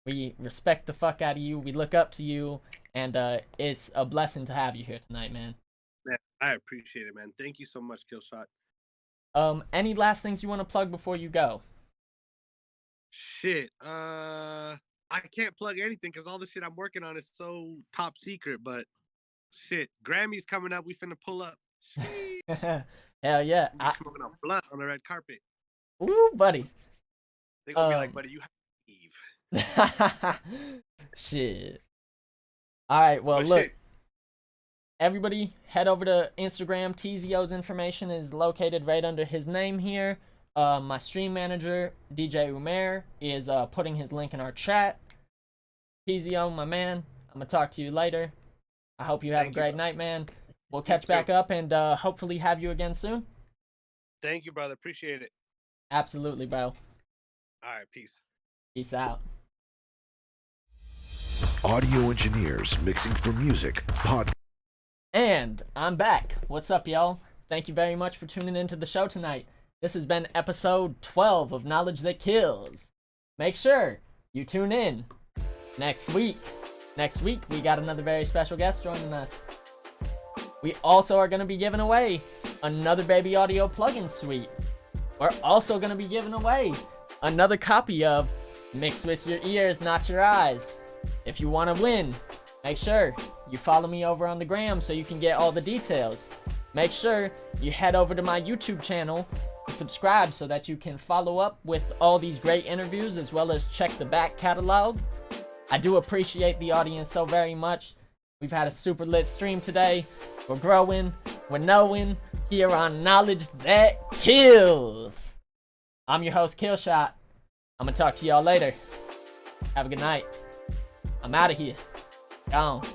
We respect the fuck out of you. We look up to you. And it's a blessing to have you here tonight, man. Man, I appreciate it, man. Thank you so much, Killshot. Any last things you want to plug before you go? Shit. I can't plug anything because all the shit I'm working on is so top secret. But shit, Grammy's coming up. We finna pull up. Sheesh. Hell yeah. We smoking a blunt on the red carpet. Ooh, buddy. They gonna be like, buddy, you have to leave. Shit. All right. Well, But look. shit. Everybody, head over to Instagram. Teezio's information is located right under his name here. My stream manager, DJ Umair, is putting his link in our chat. Teezio, my man, I'm going to talk to you later. I hope you have a great night, man. We'll catch back up and hopefully have you again soon. Thank you, brother. Appreciate it. Absolutely, bro. All right, peace. Peace out. Audio engineers mixing for music, And I'm back. What's up, y'all? Thank you very much for tuning into the show tonight. This has been episode 12 of Knowledge That Kills. Make sure you tune in next week. Next week, we got another very special guest joining us. We also are going to be giving away another Baby Audio plugin suite. We're also going to be giving away another copy of Mix With Your Ears, Not Your Eyes. If you want to win, make sure you follow me over on the gram so you can get all the details. Make sure you head over to my YouTube channel and subscribe so that you can follow up with all these great interviews as well as check the back catalog. I do appreciate the audience so very much. We've had a super lit stream today. We're growing, we're knowing here on Knowledge That Kills. I'm your host, Killshot. I'm gonna talk to y'all later. Have a good night. I'm out of here. Gone.